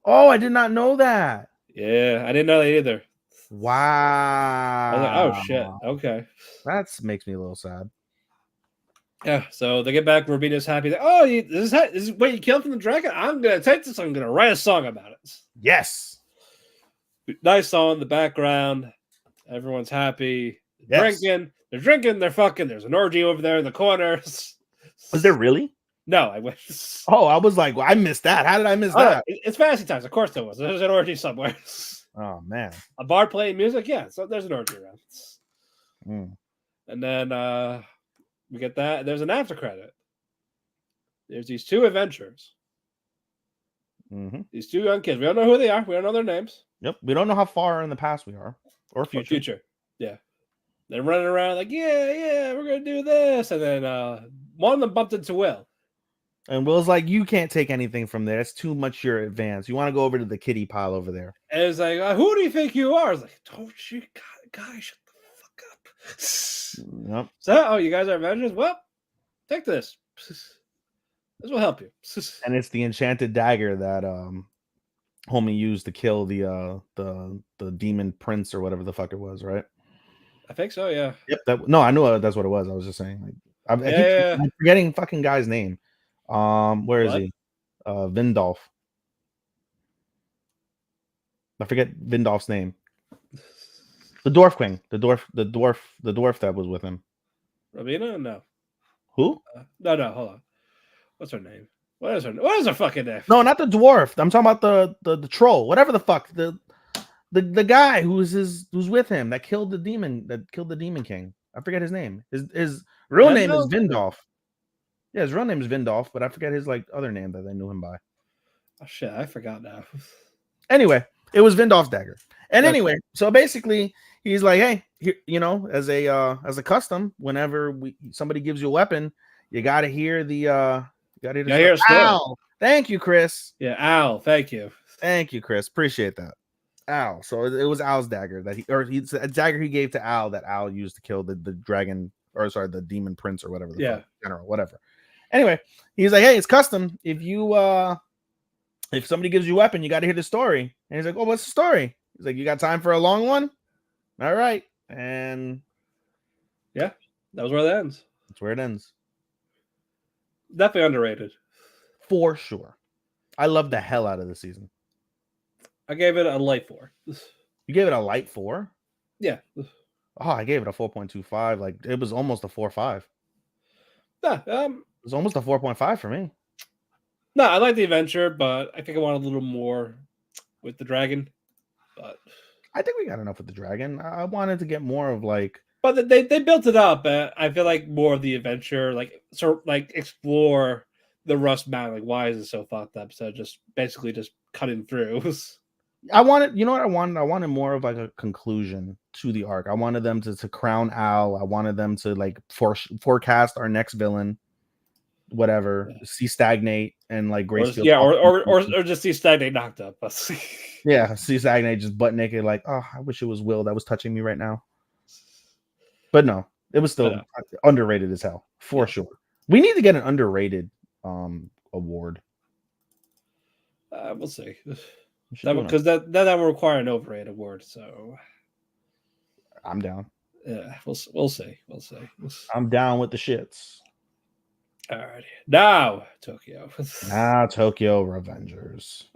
Oh, I did not know that. Yeah, I didn't know that either. Wow. I was like, oh, shit. Okay. That makes me a little sad. Yeah, so they get back. Rubina's happy. Like, oh, this is what you killed from the dragon? I'm going to take this. I'm going to write a song about it. Yes. Nice song in the background. Everyone's happy. Yes. They're drinking. They're fucking. There's an orgy over there in the corners. Was there really? No, I wish. Oh, I was like, well, I missed that. How did I miss that? It's fantasy times. Of course there was. There's an orgy somewhere. Oh man. A bar playing music. Yeah, so there's an orgy around. Mm. And then we get that. There's an after credit. There's these two adventurers. Mm-hmm. These two young kids. We don't know who they are. We don't know their names. Yep. We don't know how far in the past we are or future. Yeah. They're running around like, yeah, we're gonna do this. And then one of them bumped into Will. And Will's like, you can't take anything from there. It's too much your advance. You want to go over to the kitty pile over there. And it's like, who do you think you are? It's like, don't you guys shut the fuck up. Yep. So, you guys are Avengers? Well, take this. This will help you. And it's the enchanted dagger that homie used to kill the demon prince or whatever the fuck it was, right? I think so, yeah. Yep. No, I knew that's what it was. I was just saying. I'm forgetting fucking guy's name. Where is he? Vindolf. I forget Vindolf's name. The dwarf king. The dwarf that was with him. Robina? No. Who? No, hold on. What's her name? What is her fucking name? No, not the dwarf. I'm talking about the troll. Whatever the fuck. The guy who's with him that killed the demon king. I forget his name. His real name is Vindolf. Yeah, his real name is Vindolf, but I forget his other name that they knew him by. Oh shit, I forgot now. Anyway, it was Vindolf's dagger. And anyway, so basically he's like, hey, as a custom, whenever somebody gives you a weapon, you gotta hear the ow. Thank you, Chris. Yeah, ow, thank you. Thank you, Chris. Appreciate that. Al. So it was Al's dagger it's a dagger he gave to Al that Al used to kill the dragon, or sorry, the demon prince or whatever. General, whatever. Anyway, he's like, hey, it's custom. If somebody gives you a weapon, you got to hear the story. And he's like, oh, what's the story? He's like, you got time for a long one? All right. And yeah, that was where it ends. That's where it ends. Definitely underrated. For sure. I love the hell out of the season. I gave it a light 4. You gave it a light 4? Yeah. Oh, I gave it a 4.25. Like, it was almost a 4.5. Yeah, it was almost a 4.5 for me. No, I like the adventure, but I think I want a little more with the dragon. But I think we got enough with the dragon. I wanted to get more of But they built it up. I feel like more of the adventure, explore the Rust Mountain. Like, why is it so fucked up? So just basically just cutting through. I wanted, you know what I wanted? I wanted more of a conclusion to the arc. I wanted them to crown Al. I wanted them to forecast our next villain, whatever. Yeah. See Stagnate and Gracefield. Yeah, or just see Stagnate knocked up. Yeah, see Stagnate just butt naked, I wish it was Will that was touching me right now. But no, it was still underrated as hell, for sure. We need to get an underrated award. We'll see. Because that will require an overrated award. So I'm down. Yeah, we'll see. I'm down with the shits. Alrighty. Now Tokyo. Tokyo Revengers.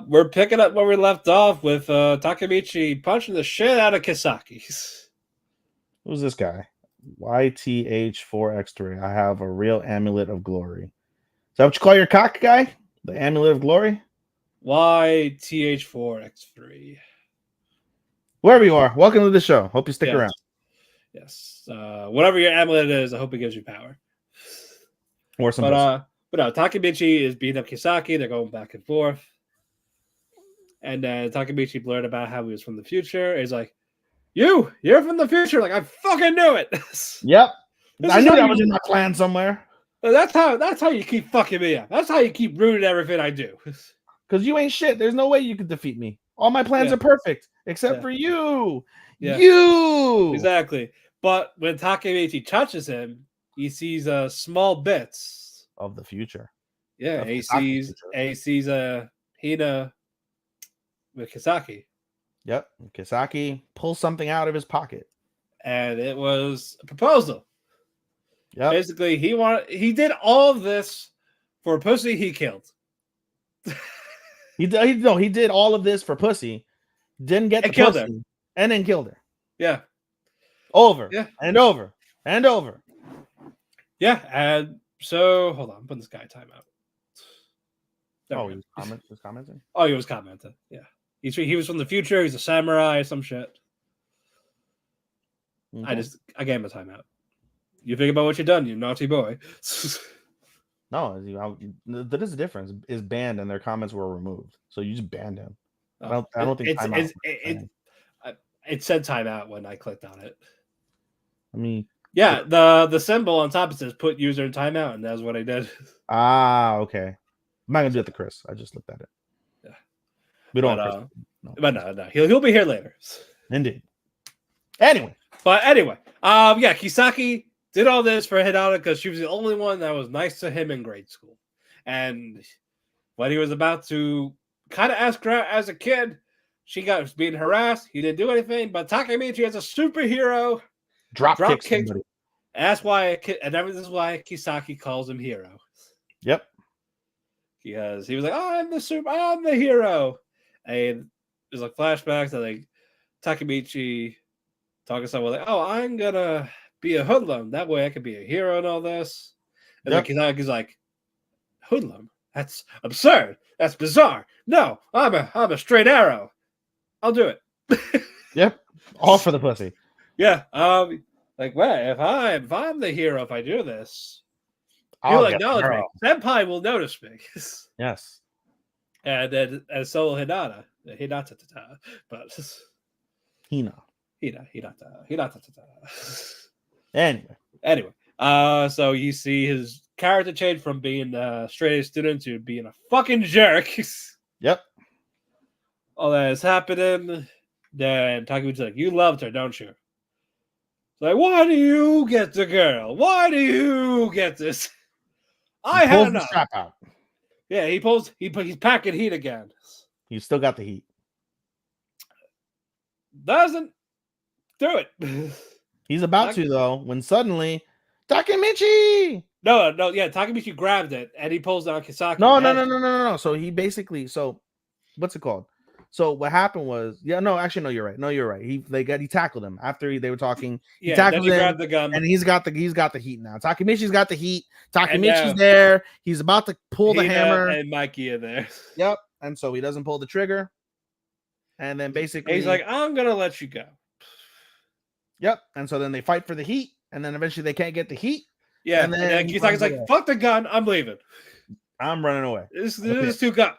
We're picking up where we left off with Takemichi punching the shit out of Kisaki. Who's this guy? YTH4X3. I have a real amulet of glory. Is that what you call your cock, guy? The amulet of glory? YTH4X3. Wherever you are, welcome to the show. Hope you stick around. Yes. Whatever your amulet is, I hope it gives you power. Or some. But no, Takemichi is beating up Kisaki. They're going back and forth. And then Takemichi blurted about how he was from the future. He's like, you're from the future. Like, I fucking knew it. Yep. I knew that was in my plan somewhere. That's how you keep fucking me up. That's how you keep ruining everything I do. Because you ain't shit. There's no way you could defeat me. All my plans are perfect, except for you. Yeah. You. Exactly. But when Takemichi touches him, he sees small bits of the future. Yeah, he sees Hina with Kisaki. Yep. Kisaki pulls something out of his pocket. And it was a proposal. Yep. Basically, he did all of this for a pussy he killed. He did all of this for pussy. didn't get And the killed pussy, and then killed her. Yeah. Over. Yeah. And over. And over. Yeah. And so hold on, I'm putting this guy timeout. There Oh, we he go. was commenting? Oh, he was commenting. Yeah. He was from the future. He's a samurai, some shit. Okay. I gave him a timeout. You think about what you've done, you naughty boy. No, there is a difference. Is banned and their comments were removed, so you just banned him. I don't think it said timeout when I clicked on it. I mean, yeah, the symbol on top it says put user in timeout, and that's what I did. Okay. I'm not gonna do it to Chris. I just looked at it. Yeah, we don't. Want Chris. No. But no, he'll be here later. Indeed. Anyway, yeah, Kisaki did all this for Hinata because she was the only one that was nice to him in grade school. And when he was about to kind of ask her out as a kid, she was being harassed. He didn't do anything, but Takemichi as a superhero drop kicked. That's why, this is why Kisaki calls him hero. Yep. Because he was like, I'm the hero. And there's like flashbacks that like Takemichi talking somewhere like, I'm gonna be a hoodlum. That way I could be a hero and all this. And then Kisaki's like, hoodlum? That's absurd. That's bizarre. No, I'm a straight arrow. I'll do it. Yep. All for the pussy. Yeah. Like, well, if I'm the hero, if I do this, he'll acknowledge me. Senpai will notice me. Yes. And then so will Hinata. But Hinata. Anyway. So you see his character change from being a straight A student to being a fucking jerk. Yep. All that is happening. Then Takemichi's like, you loved her, don't you? It's like, why do you get the girl? Why do you get this? I had enough. Strap out. Yeah, he's packing heat again. You still got the heat. Doesn't do it. He's about to though, when suddenly Takemichi. No, yeah, Takemichi grabbed it and he pulls down Kisaki. No. So he basically, what's it called? So what happened was, you're right. No, you're right. He tackled him after they were talking. He tackled him, grabbed the gun, and he's got the heat now. Takemichi's got the heat. Takemichi's there. He's about to pull the hammer, and Mikey are there. Yep. And so he doesn't pull the trigger, and then basically he's like, "I'm gonna let you go." Yep. And so then they fight for the heat, and then eventually they can't get the heat. Yeah. And then Kisaki's like, "Fuck the gun, I'm leaving. I'm running away. This is too good."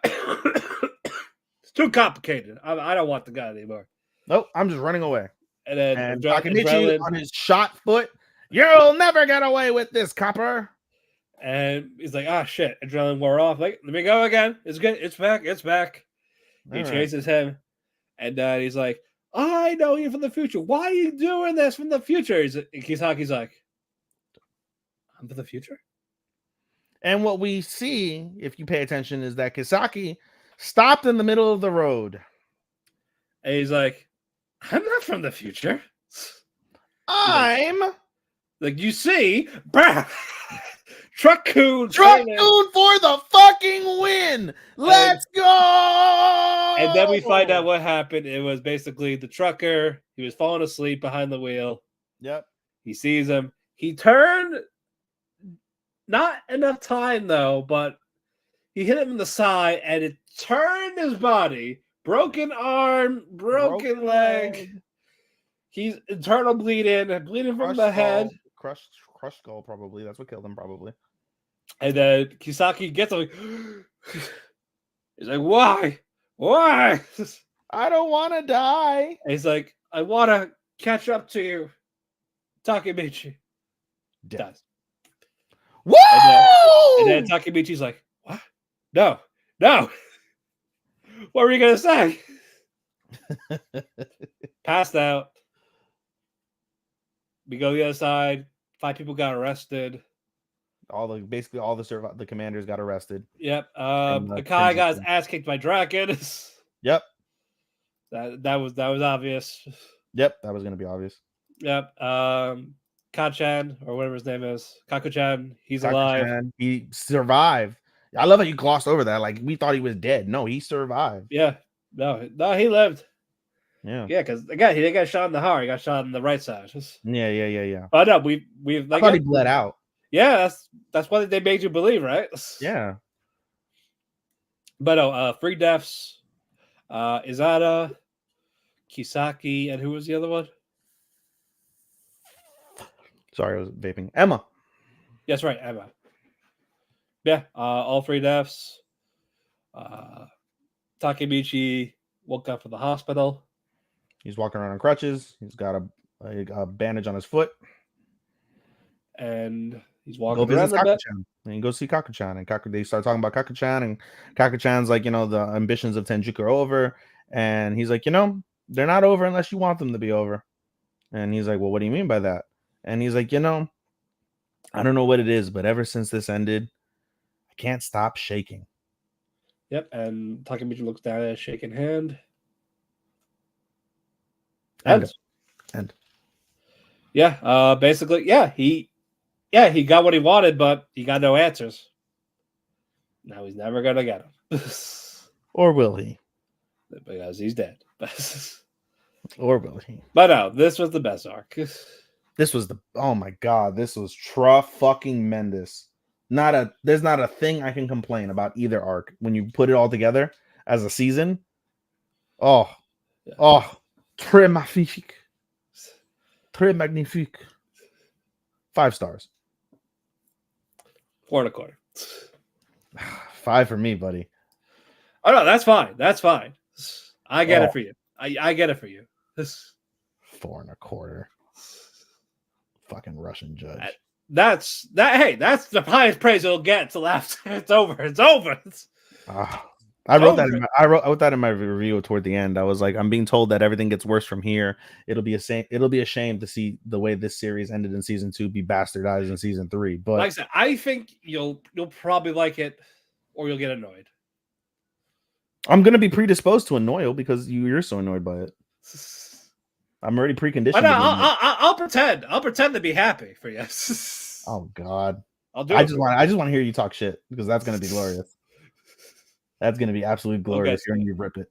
Too complicated. I don't want the guy anymore. Nope, I'm just running away. And then Takemichi on his shot foot. You'll never get away with this, copper. And he's like, shit. Adrenaline wore off. Like, let me go again. It's good. It's back. He chases him. And he's like, I know you from the future. Why are you doing this from the future? Kisaki's like, I'm from the future? And what we see, if you pay attention, is that Kisaki stopped in the middle of the road. And he's like, I'm not from the future. I'm like, you see, Truck-kun for the fucking win. Let's go. And then we find out what happened. It was basically the trucker. He was falling asleep behind the wheel. Yep. He sees him. He turned. Not enough time, though, but he hit him in the side, and it turned his body. Broken arm, broken leg. He's internal bleeding from the head. Crushed skull, probably. That's what killed him, probably. And then Kisaki gets him. He's like, why? Why? I don't want to die. And he's like, I want to catch up to you. Takemichi. Dies. Whoa! And then Takemichi's like, what? No. What were you going to say? Passed out. We go to the other side. 5 people got arrested. Basically all the commanders got arrested. Yep. Akai got his ass kicked by Draken. Yep. That was obvious. Yep, that was going to be obvious. Yep. Kachan, or whatever his name is. Kaku-chan, he's alive. He survived. I love how you glossed over that. Like, we thought he was dead. No, he survived. Yeah. No, he lived. Yeah. Yeah, because again, he didn't get shot in the heart. He got shot in the right side. Yeah. But no, we've I like thought he bled out. Yeah, that's what they made you believe, right? Yeah. But no, 3 deaths. Izada, Kisaki, and who was the other one? Sorry, I was vaping. Emma. Yes, right, Emma. Yeah, all 3 deaths. Takemichi woke up in the hospital. He's walking around on crutches. He's got a bandage on his foot. And he's walking Go visit around a bit. Kaku-chan. And go see Kaku-chan. And they start talking about Kaku-chan. And Kaku-chan's like, the ambitions of Tenjiku are over. And he's like, they're not over unless you want them to be over. And he's like, well, what do you mean by that? And he's like, I don't know what it is, but ever since this ended, I can't stop shaking. Yep, and Takemichi looks down at his shaking hand. And yeah, basically, he got what he wanted, but he got no answers. Now he's never gonna get them. Or will he? Because he's dead. Or will he? But no, this was the best arc. This was oh my god, this was tremendous. There's not a thing I can complain about either arc when you put it all together as a season. Très magnifique. Très magnifique. 5 stars. 4.25. 5 for me, buddy. Oh no, that's fine. That's fine. I get it for you. I get it for you. 4.25. Fucking Russian judge. That's the highest praise it'll get till after it's over. It's over. I wrote that in my review toward the end. I was like, I'm being told that everything gets worse from here. It'll be a shame to see the way this series ended in season 2 be bastardized in season 3. But like I said, I think you'll probably like it, or you'll get annoyed. I'm gonna be predisposed to annoy because you're so annoyed by it. I'm already preconditioned. I'll pretend. I'll pretend to be happy for you. Oh God. I just want to hear you talk shit because that's gonna be glorious. That's gonna be absolutely glorious. You're gonna rip it.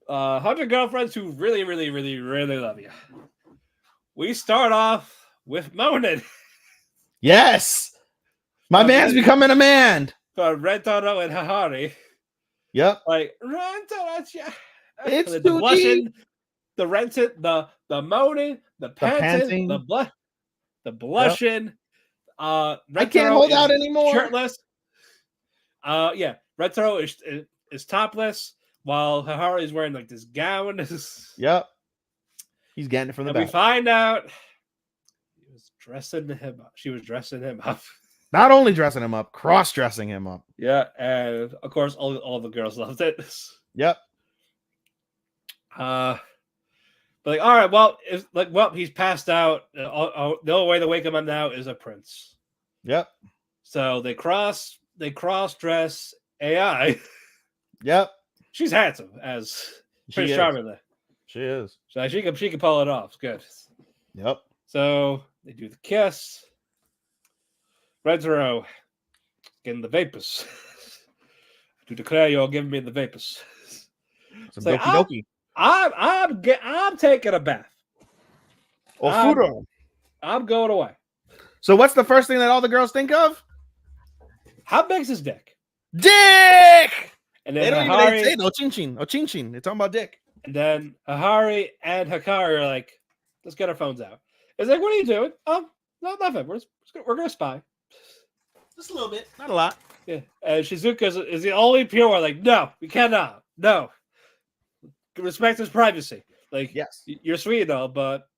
100 girlfriends who really, really, really, really love you. We start off with Monin. Yes, my man's becoming a man. Rentaro and Hahari. Yep. Like Rentaro. It's the blushing, the rented, the moaning, the panting, the blushing. Yep. I can't hold out anymore. Shirtless. Rentaro is topless while Hahari is wearing like this gown. Yep. He's getting it from the back. We find out he was dressing him up. She was dressing him up. Not only dressing him up, cross-dressing him up. Yeah, and of course all the girls loved it. Yep. But like, all right, well, he's passed out. The only way to wake him up now is a prince. Yep. So they cross dress AI. Yep. She's handsome as Prince Charming there. She is. So she can pull it off. It's good. Yep. So they do the kiss. Rentaro getting the vapors. To declare you're giving me the vapors. Some doki doki. I'm taking a bath. I'm going away. So what's the first thing that all the girls think of? How big's his dick? Dick! And then they don't Hahari, even say no chin-chin. Oh, chin-chin. They're talking about dick. And then Hahari and Hikari are like, let's get our phones out. It's like, what are you doing? Oh, no, nothing. We're going to spy. Just a little bit. Not a lot. Yeah. And Shizuka is the only pure one. Like, no, we cannot. No. Respect his privacy. Like, yes, you're sweet and all, but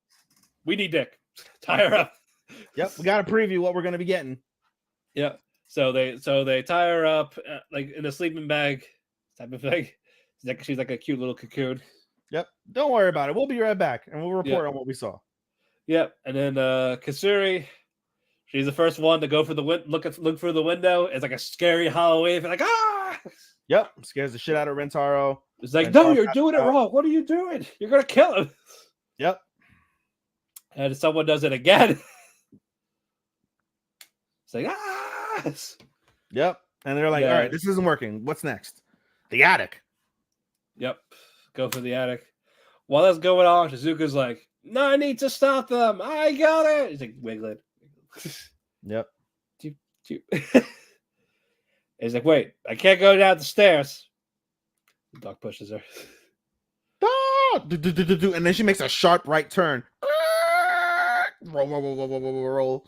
we need dick. Tie her up. Yep, we got to preview what we're going to be getting. Yeah. So they tie her up like in a sleeping bag type of thing. She's like a cute little cocoon. Yep. Don't worry about it. We'll be right back and we'll report on what we saw. Yep. And then Kasuri, she's the first one to go for the look through the window. It's like a scary Halloween. Like, ah! Yep. Scares the shit out of Rentaro. It's like, no, you're doing it wrong. What are you doing? You're gonna kill him. Yep. And someone does it again. It's like, ah! Yep. And they're like, all right, this isn't working. What's next? The attic. Yep. Go for the attic. while that's going on, Shizuka's like, "No, I need to stop them. I got it." He's like wiggling. Yep. He's like, "Wait, I can't go down the stairs." The dog pushes her. Ah! And then she makes a sharp right turn. Roll.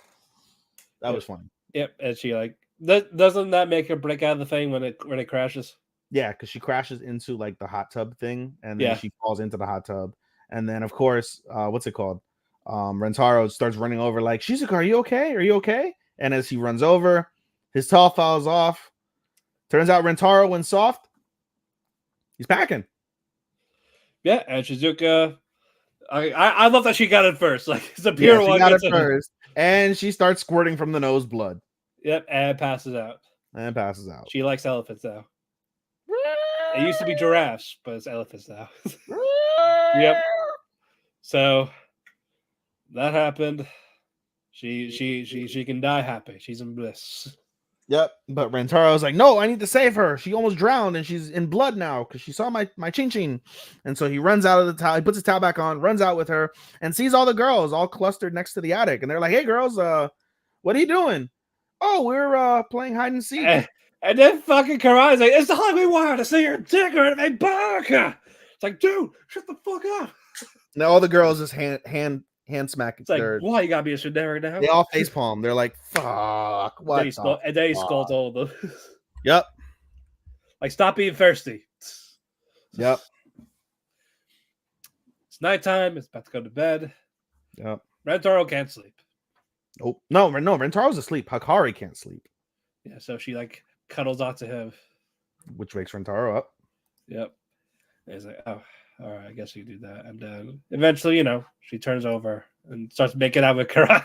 That was fun. Yep, and she like doesn't that make her break out of the thing when it crashes? Yeah, because she crashes into like the hot tub thing, and then she falls into the hot tub, and then of course, what's it called? Rentaro starts running over like, Shizuka, are you okay? Are you okay? And as he runs over, his towel falls off. Turns out Rentaro went soft. He's packing. Yeah, and Shizuka, I love that she got it first. Like it's a pure one. She got it first, and she starts squirting from the nose blood. Yep, and passes out. She likes elephants now. It used to be giraffes, but it's elephants now. Yep. So that happened. She can die happy. She's in bliss. Yep. But Rentaro's like, no, I need to save her. She almost drowned and she's in blood now because she saw my chin. And so he runs out of the towel. He puts his towel back on, runs out with her, and sees all the girls all clustered next to the attic. And they're like, hey, girls, what are you doing? Oh, we're playing hide and seek. And then fucking Karai's like, it's the Halloween wire to see your dick or a barker. It's like, dude, shut the fuck up. Now all the girls just hand smack. It's like, why you gotta be a generic now? They all facepalm. They're like, fuck. What? And then he scolds all of them. Yep. Like, stop being thirsty. Yep. It's nighttime. It's about to go to bed. Yep. Rentaro can't sleep. Oh, no, Rentaro's asleep. Hakari can't sleep. Yeah, so she like cuddles onto him, which wakes Rentaro up. Yep. And he's like, oh, all right, I guess you do that. And then eventually, she turns over and starts making out with Karai.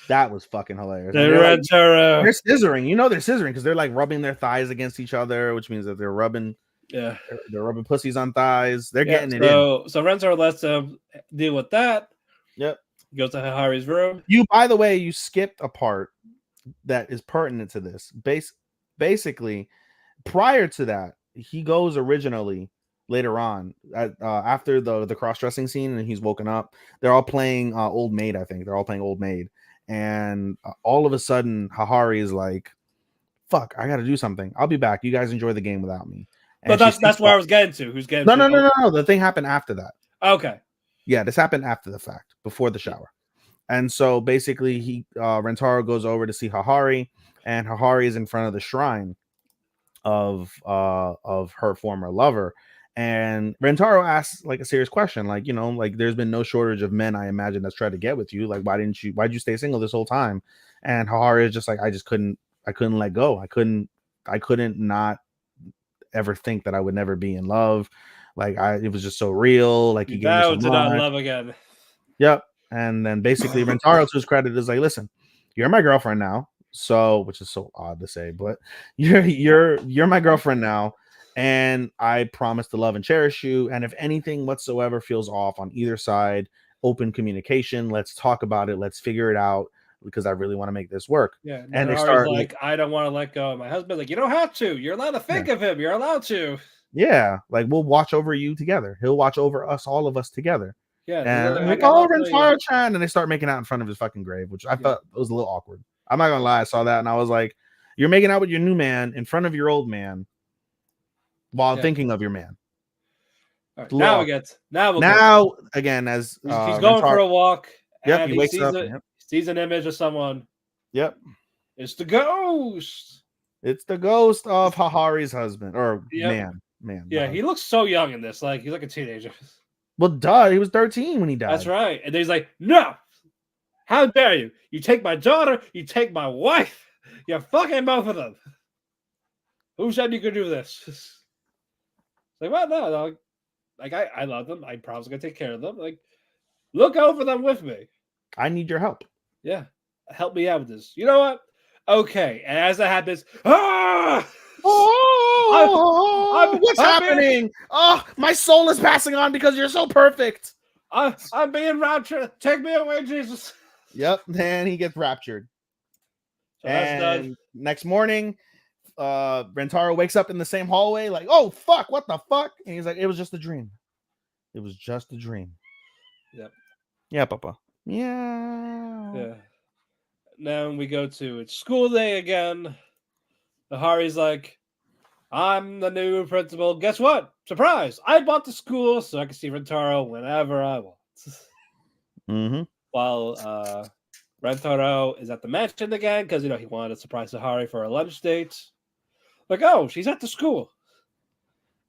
That was fucking hilarious. They're scissoring. They're scissoring because they're like rubbing their thighs against each other, which means that they're rubbing. Yeah, they're rubbing pussies on thighs. They're getting it in. So Rentaro lets them deal with that. Yep. He goes to Hahari's room. By the way, you skipped a part that is pertinent to this. Basically, prior to that, he goes originally later on after the cross-dressing scene, and he's woken up. They're all playing Old Maid. I think they're all playing Old Maid, and all of a sudden, Hahari is like, "Fuck, I got to do something. I'll be back. You guys enjoy the game without me." And but that's where I was getting to. Who's getting? No. The thing happened after that. Okay. Yeah, this happened after the fact, before the shower. And so basically, Rentaro goes over to see Hahari, and Hahari is in front of the shrine of her former lover. And Rentaro asks like a serious question, like, there's been no shortage of men, I imagine, that's tried to get with you. Like, why'd you stay single this whole time? And Hahari is just like, I couldn't let go. I couldn't not ever think that I would never be in love. Like, it was just so real. Like, he gave me so much. Love again. Yep. And then basically Rentaro, to his credit, is like, listen, you're my girlfriend now. So, which is so odd to say, but you're my girlfriend now. And I promise to love and cherish you. And if anything whatsoever feels off on either side, open communication. Let's talk about it. Let's figure it out, because I really want to make this work. Yeah. And they start like, I don't want to let go. My husband's like, you don't have to. You're allowed to think of him. You're allowed to. Yeah. Like, we'll watch over you together. He'll watch over us, all of us together. Yeah. And like, oh, Rentaro-chan. And they start making out in front of his fucking grave, which I thought was a little awkward. I'm not gonna lie. I saw that and I was like, you're making out with your new man in front of your old man while thinking of your man. All right, now again, as he's going for a walk. Yep, he wakes up. Sees an image of someone. Yep. It's the ghost. It's the ghost of Hahari's husband or man. Yeah, he looks so young in this. Like, he's like a teenager. Well, duh, he was 13 when he died. That's right. And then he's like, no, how dare you? You take my daughter, you take my wife. You're fucking both of them. Who said you could do this? Like, well, no. Like, I love them. I'm probably going to take care of them. Like, look over them with me. I need your help. Yeah. Help me out with this. You know what? Okay. And as that happens, what's happening? Oh, my soul is passing on because you're so perfect. I'm being raptured. Take me away, Jesus. Yep, and he gets raptured. So that's done. Next morning, Rentaro wakes up in the same hallway, like, oh fuck, what the fuck? And he's like, it was just a dream. It was just a dream. Yep. Yeah, Papa. Yeah. Yeah. Now we go to it's school day again. The Hari's like, I'm the new principal. Guess what? Surprise! I bought the school so I can see Rentaro whenever I want. Mm-hmm. While Rentaro is at the mansion again because he wanted to surprise Sahari for a lunch date. Like, oh, she's at the school.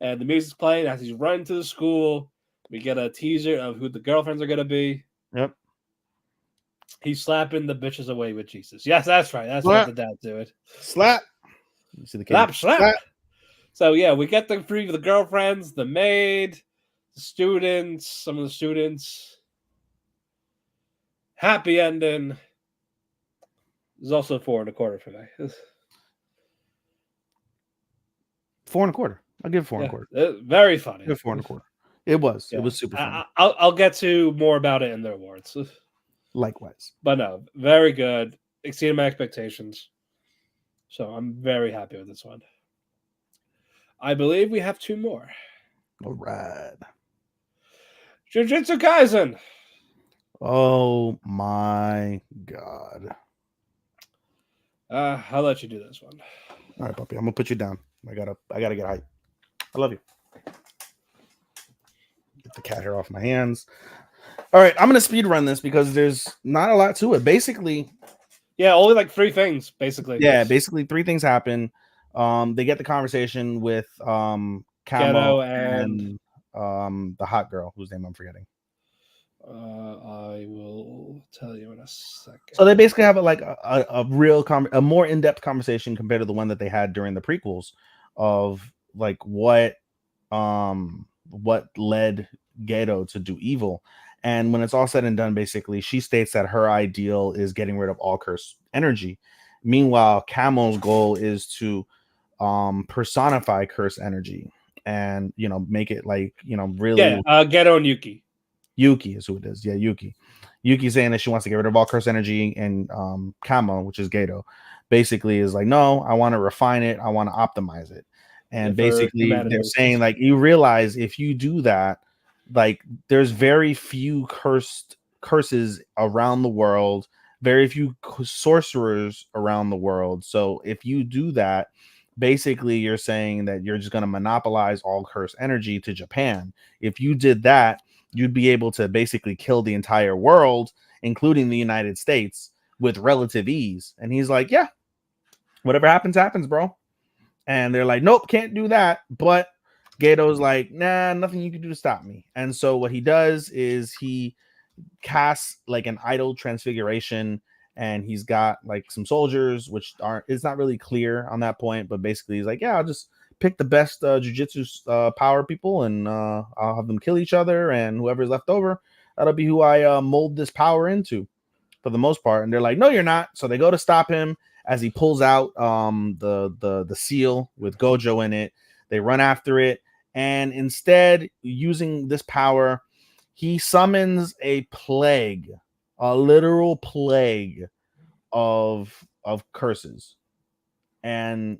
And the music's playing as he's running to the school. We get a teaser of who the girlfriends are gonna be. Yep. He's slapping the bitches away with Jesus. Yes, that's right. That's Slap. what the dad doing. Slap. You see the kid. Slap. So yeah, we get the three of the girlfriends, the maid, the students, some of the students. Happy ending. There's also 4.25 for me. 4.25. I'll give 4.25. Very funny. 4.25. It was. Yeah. It was super funny. I'll get to more about it in the awards. Likewise. But no, very good. Exceeded my expectations. So I'm very happy with this one. I believe we have 2 more. All right. Jujitsu Kaisen. Oh my God. I'll let you do this one. All right, puppy. I'm gonna put you down. I gotta get hype. I love you. Get the cat hair off my hands. All right, I'm gonna speed run this because there's not a lot to it. Basically, yeah, only like 3 things. Basically, yeah, basically 3 things happen. They get the conversation with Camo and the hot girl whose name I'm forgetting. I will tell you in a second. So they basically have a more in-depth conversation compared to the one that they had during the prequels of like what led Gedo to do evil. And when it's all said and done, basically she states that her ideal is getting rid of all cursed energy. Meanwhile, Camo's goal is to personify cursed energy and make it really Gedo and Yuki is who it is. Yeah, Yuki. Yuki saying that she wants to get rid of all cursed energy, and Kamo, which is Gedo, basically is like, no, I want to refine it, I want to optimize it. And basically they're saying like, you realize if you do that, like there's very few curses around the world, very few sorcerers around the world. So if you do that, basically you're saying that you're just going to monopolize all cursed energy to Japan. If you did that, you'd be able to basically kill the entire world, including the United States, with relative ease. And he's like, yeah, whatever happens, happens, bro. And they're like, nope, can't do that. But Gato's like, nah, nothing you can do to stop me. And so what he does is he casts like an idol transfiguration, and he's got like some soldiers, which it's not really clear on that point, but basically he's like, yeah, I'll just pick the best jujitsu power people, and I'll have them kill each other, and whoever's left over, that'll be who I mold this power into for the most part. And they're like, no, you're not. So they go to stop him as he pulls out the seal with Gojo in it. They run after it, and instead, using this power, he summons a plague, a literal plague of curses, and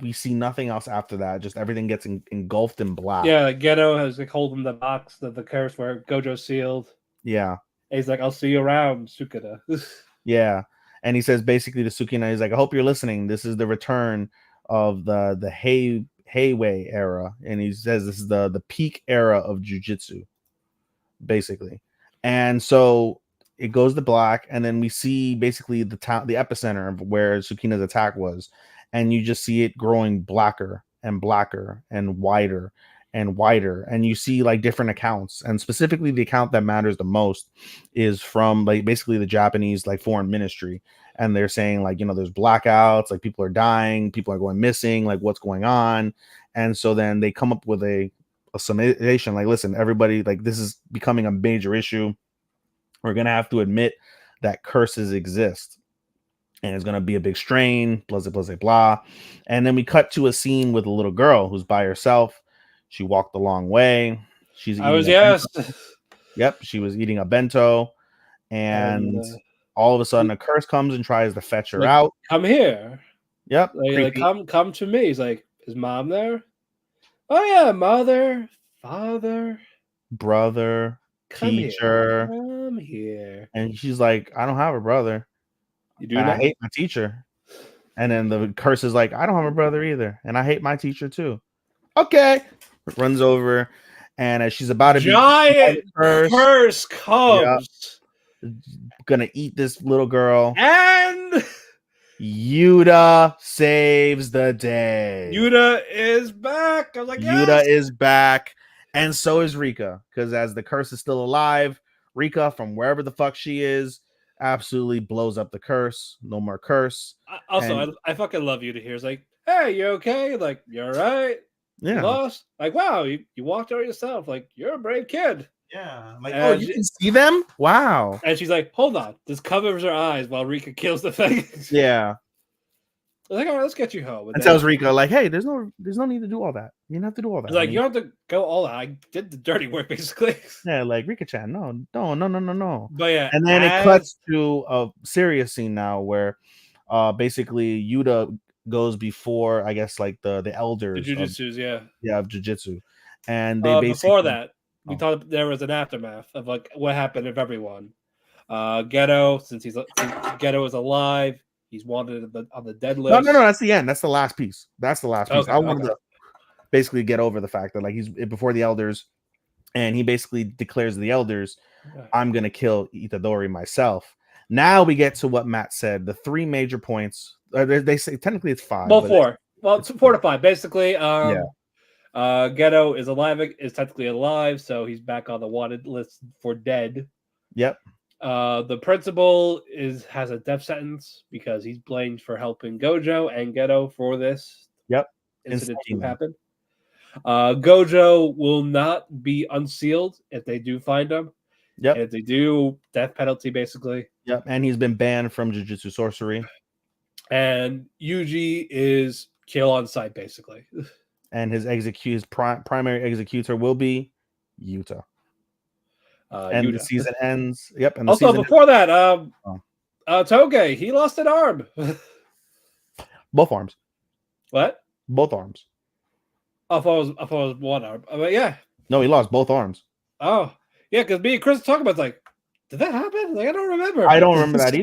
we see nothing else after that. Just everything gets engulfed in black. Yeah, Gedo has like holding the box, the curse where Gojo sealed. Yeah, and he's like, "I'll see you around, Sukuna." Yeah, and he says basically to Sukuna, he's like, "I hope you're listening. This is the return of the Heiwei era," and he says this is the peak era of jujitsu, basically. And so it goes to black, and then we see basically the epicenter of where Sukuna's attack was. And you just see it growing blacker and blacker and wider and wider. And you see like different accounts. And specifically the account that matters the most is from like basically the Japanese like foreign ministry. And they're saying like, there's blackouts, like people are dying, people are going missing, like what's going on. And so then they come up with a summation like, listen, everybody, like this is becoming a major issue. We're going to have to admit that curses exist. And it's going to be a big strain, blah, blah, blah, blah. And then we cut to a scene with a little girl who's by herself. She walked a long way. Yep, she was eating a bento. And all of a sudden, a curse comes and tries to fetch her out. Come here. Yep. Like, come to me. He's like, is mom there? Oh, yeah, mother, father. brother, teacher. Come here. And she's like, I don't have a brother. You do And I that? hate my teacher. And then the curse is like, I don't have a brother either. And I hate my teacher too. Okay. Runs over. And as she's about to Giant be curse comes. Gonna eat this little girl. And Yuta saves the day. Yuta is back. I was like, Yuta yes! is back. And so is Rika. Because as the curse is still alive, Rika, from wherever the fuck she is, absolutely blows up the curse. No more curse. I fucking love Yuta here. It's like, hey, you okay? Like, you all right? Yeah. You lost? Like, wow, you walked out yourself. Like, you're a brave kid. Yeah. Like, oh, you can see them? Wow. And she's like, hold on. This covers her eyes while Rika kills the thing. Yeah. I was like, all right, let's get you home. And tells Rika, like, hey, there's no need to do all that. You don't have to do all that. It's like, you don't have to go all out. I did the dirty work, basically. Yeah, like Rika-chan, no. But yeah. And then it cuts to a serious scene now where basically Yuta goes before, I guess, like the elders. The Jujitsus, of Jujitsu. And they basically before that, we thought there was an aftermath of like what happened of everyone. Geto, since Geto is alive, he's wanted on the dead list. No, that's the end. That's the last piece. Okay, I wanted to basically get over the fact that like he's before the elders, and he basically declares to the elders, I'm gonna kill Itadori myself. Now we get to what Matt said, the three major points. They say technically it's five. Well, four. Well, it's 4 to 5. Basically, Geto is technically alive, so he's back on the wanted list for dead. Yep. The principal has a death sentence because he's blamed for helping Gojo and Geto for this incident to happen. Gojo will not be unsealed if they do find him. Yep. And if they do, death penalty basically. Yep. And he's been banned from Jujutsu Sorcery. And Yuji is kill on sight basically. And his primary executor will be Yuta. And the season ends. Yep. And also before that, Toge, he lost an arm. Both arms. What? Both arms. I thought it was one arm. But yeah. No, he lost both arms. Oh, yeah, because me and Chris talking about like, did that happen? Like, I don't remember. I don't remember that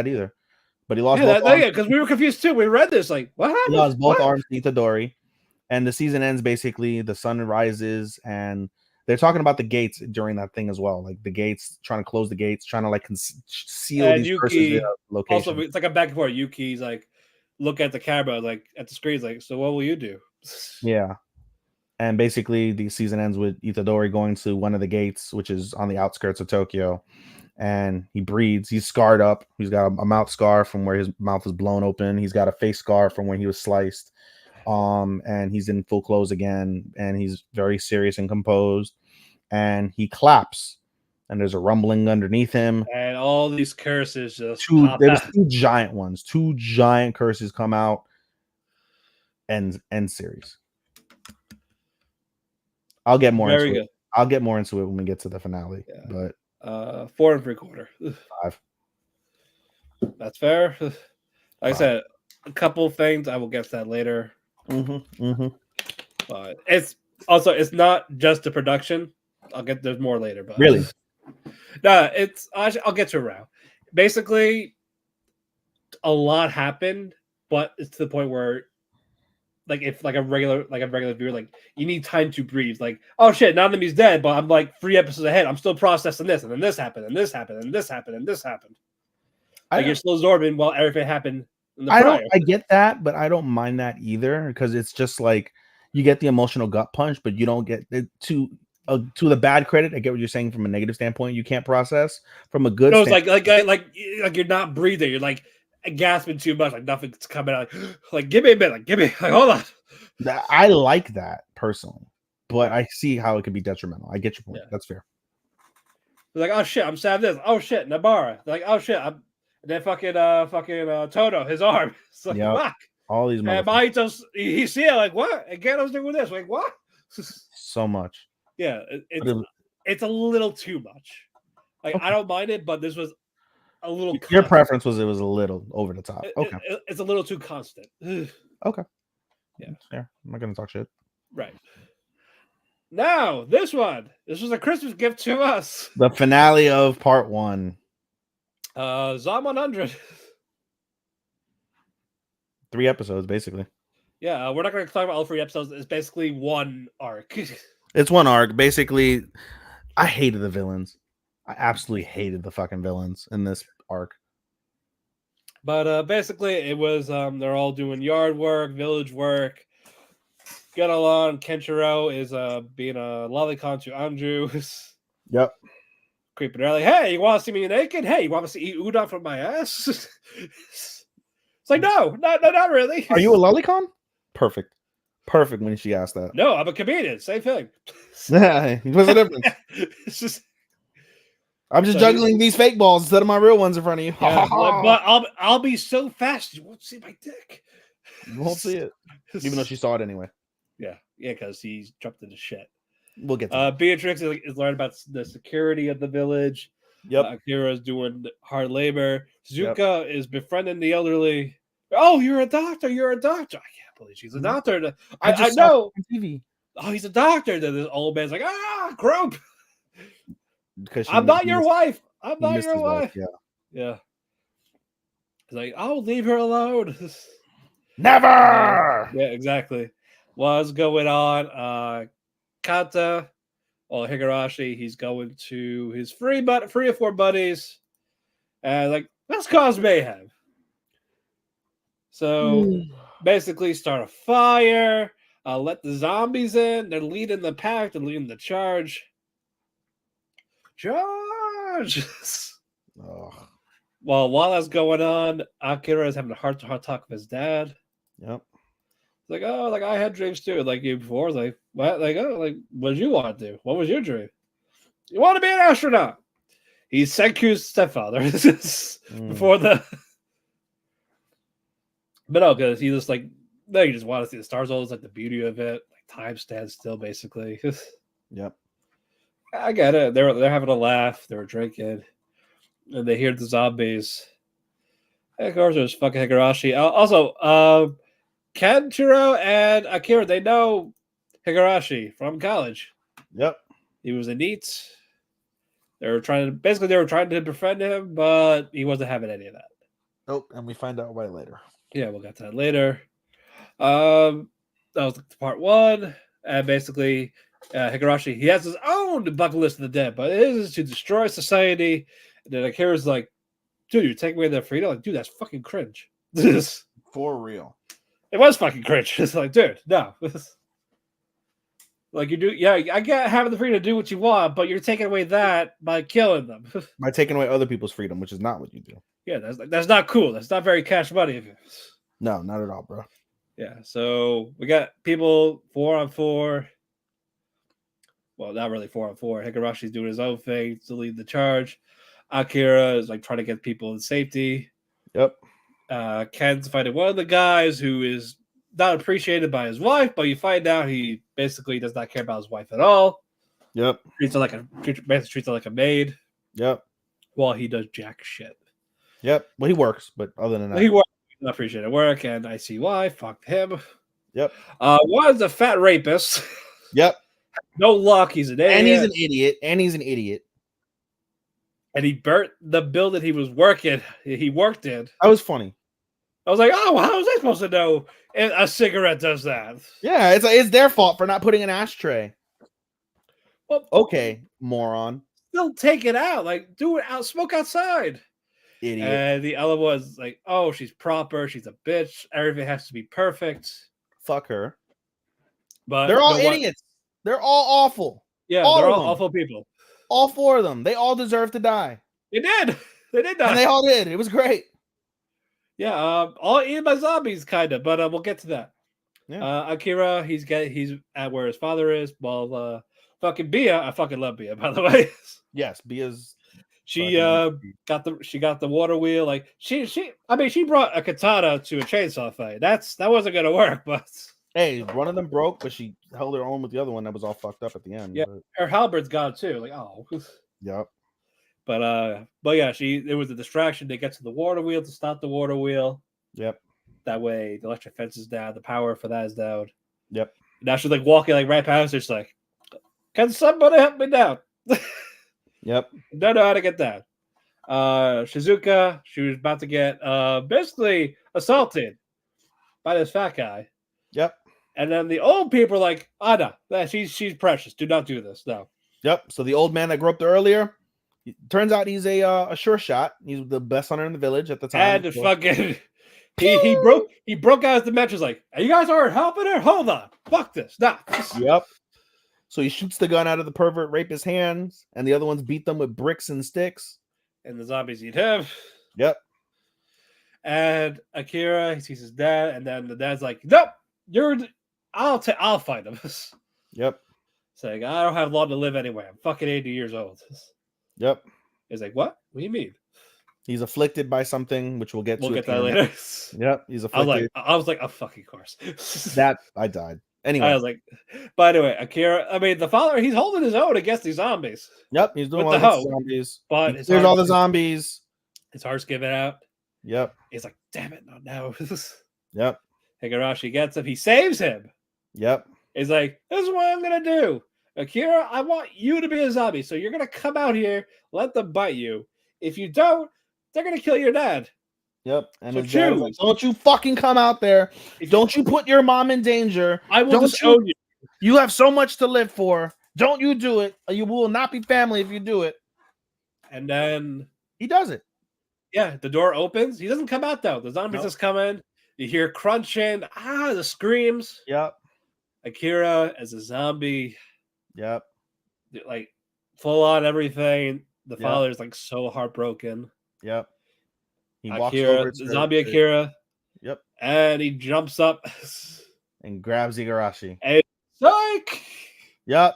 either. But he lost both arms. Yeah, because we were confused too. We read this like, what happened? He lost both arms to Itadori. And the season ends basically, the sun rises, and they're talking about the gates during that thing as well. Like the gates, trying to close the gates, trying to like seal and these Yuki, locations. Also, it's like a back and forth. Yuki's like, look at the camera, like at the screens, like, so what will you do? Yeah. And basically the season ends with Itadori going to one of the gates, which is on the outskirts of Tokyo. And he breathes. He's scarred up. He's got a mouth scar from where his mouth was blown open. He's got a face scar from when he was sliced. And he's in full clothes again. And he's very serious and composed. And he claps. And there's a rumbling underneath him. And all these curses just there's two giant ones. Two giant curses come out. End series. I'll get more into it. I'll get more into it when we get to the finale. Yeah. But 4 3/4. 5. That's fair. Like I said, a couple things I will get to that later. But it's not just the production. There's more later, but really, no, I'll get to it around. Basically, a lot happened, but it's to the point where, like, if like a regular viewer, like, you need time to breathe. Like, oh shit, now Nami's dead, but I'm like 3 episodes ahead. I'm still processing this, and then this happened, and this happened, and this happened, and this happened. Like, you're still absorbing while everything happened. I get that, but I don't mind that either, because it's just like you get the emotional gut punch, but you don't get it to the bad credit. I get what you're saying from a negative standpoint. You can't process from a good. No, it's like you're not breathing. You're like gasping too much, like nothing's coming out. Like give me a minute, like hold on. I like that personally, but I see how it could be detrimental. I get your point. Yeah. That's fair. Like, oh shit, I'm sad this. Oh shit, Nabara. Like, oh shit, and then fucking Toto, his arm. It's like, fuck. All these and Maito's he's here, like, what? And Geto's doing this, like, what? So much. Yeah, it's a little too much. Like, okay. I don't mind it, but this was a little. Your preference was it was a little over the top. Okay, it's a little too constant. Okay, yeah, fair. I'm not gonna talk shit. Right. Now, this one. This was a Christmas gift to us. The finale of part 1. Zom 100. 3 episodes, basically. Yeah, we're not going to talk about all 3 episodes. It's basically one arc. It's one arc. Basically, I hated the villains. I absolutely hated the fucking villains in this arc. But basically, it was they're all doing yard work, village work. Get along. Kenshiro is being a lolicon to Anju. Yep. Creeping around like, hey, you want to see me naked? Hey, you want to eat udon from my ass? It's like, no, not really. Are you a lolicon? Perfect when she asked that. No, I'm a comedian. Same thing. Yeah, what's the difference? It's just I'm just juggling these fake balls instead of my real ones in front of you. yeah, but I'll be so fast you won't see my dick. You won't see it, even though she saw it anyway. Yeah, because he's jumped into shit. We'll get to Beatrix is learning about the security of the village. Yep. Akira's doing hard labor. Suzuka is befriending the elderly. Oh, you're a doctor. I can't believe she's a doctor. I know. TV. Oh, he's a doctor. Then this old man's like, group. Because I'm not your wife. I'm not your wife. Yeah. He's like, I'll leave her alone. Never. Yeah, exactly. What's going on? Kata, Higurashi, he's going to his three or four buddies, and like, let's cause mayhem. So basically, start a fire. Let the zombies in. They're leading the pack. They're leading the charge. Charge. Well, while that's going on, Akira is having a heart-to-heart talk with his dad. Yep. Like, oh, like I had dreams too, like you before. Like, what? Like, oh, like, what did you want to do? What was your dream? You want to be an astronaut? He's Senku's stepfather. Before the, but no, because he just like, no, you just want to see the stars. Always like the beauty of it. Like time stands still, basically. Yep. I get it. They're having a laugh. They were drinking, and they hear the zombies. And of course, there's fucking Higurashi. Also, Kenshiro and Akira, they know Higurashi from college. Yep. He was a NEET. They were trying to befriend him, but he wasn't having any of that. Nope. And we find out why later. Yeah, we'll get to that later. That was part 1. And basically, Higurashi, he has his own bucket list of the dead, but it is to destroy society. And then Akira's like, dude, you're taking away their freedom? Like, dude, that's fucking cringe. For real. It was fucking cringe. It's like, dude, no. Like you do, yeah, I get having the freedom to do what you want, but you're taking away that by killing them. By taking away other people's freedom, which is not what you do. Yeah, that's not cool. That's not very cash money of you. No, not at all, bro. Yeah, so we got people 4-on-4. Well, not really 4-on-4. Higurashi's doing his own thing to lead the charge. Akira is like trying to get people in safety. Yep. Ken's fighting one of the guys who is not appreciated by his wife, but you find out he basically does not care about his wife at all. Yep. Treats her like a maid. Yep. While he does jack shit. Yep. Well, he works, but other than that, he works. Not appreciated work, and I see why. Fuck him. Yep. One's a fat rapist. Yep. No luck. He's an idiot. And he's an idiot. And he burnt the building he was working. He worked in. That was funny. I was like, oh, how was I supposed to know a cigarette does that? Yeah, it's their fault for not putting an ashtray. Well, okay, moron. Still take it out. Like, do it out. Smoke outside. Idiot. And the other was like, oh, she's proper. She's a bitch. Everything has to be perfect. Fuck her. But they're all idiots. They're all awful. Yeah, they're all awful people. All 4 of them. They all deserve to die. They did. They did die. And they all did. It was great. Yeah, all eaten by zombies, kind of. But we'll get to that. Yeah. Akira, he's at where his father is. While fucking Bia, I fucking love Bia, by the way. Yes, Bia's. She got the water wheel. Like she brought a katana to a chainsaw fight. That wasn't gonna work, but hey, one of them broke, but she held her own with the other one that was all fucked up at the end. Yeah, her halberd's gone too. Like, oh. Yep. But yeah, it was a distraction. They get to the water wheel to stop the water wheel. Yep. That way the electric fence is down, the power for that is down. Yep. Now she's like walking like right past her, she's like, Can somebody help me down? Yep. Don't know how to get down. Shizuka, she was about to get basically assaulted by this fat guy. Yep. And then the old people are like, no, she's precious. Do not do this. No. Yep. So the old man that grew up there earlier, turns out he's a sure shot. He's the best hunter in the village at the time. And the fucking he broke out his dimensions like, you guys aren't helping her? Hold on. Fuck this. Nah. Yep. So he shoots the gun out of the pervert rapist's hands, and the other ones beat them with bricks and sticks. And the zombies eat him. Yep. And Akira, he sees his dad, and then the dad's like, nope, I'll fight him. Yep. Saying, I don't have long to live anyway. I'm fucking 80 years old. Yep. He's like, what? What do you mean? He's afflicted by something, which we'll get to. We'll get that later. Yep. He's afflicted. I was like, oh, fucking course. That I died. Anyway. I was like, by the way, Akira, I mean, the father, he's holding his own against these zombies. Yep. He's doing What all the the hell? zombies. But there's all the zombies. His heart's giving out. Yep. He's like, damn it, not now. Yep. Higurashi gets him. He saves him. Yep. He's like, this is what I'm going to do. Akira, I want you to be a zombie. So you're going to come out here, let them bite you. If you don't, they're going to kill your dad. Yep. And So his dad was choose. like, don't you fucking come out there. Don't you put your mom in danger. I will Don't disown you. You have so much to live for. Don't you do it. Or you will not be family if you do it. And then he does it. Yeah, the door opens. He doesn't come out though. The zombies just come in. You hear crunching. The screams. Yep. Akira as a zombie. Yep. Like full on everything. The father's like so heartbroken. Yep. He walks over to zombie Akira. Yep. And he jumps up and grabs Igarashi. And psych. Yep.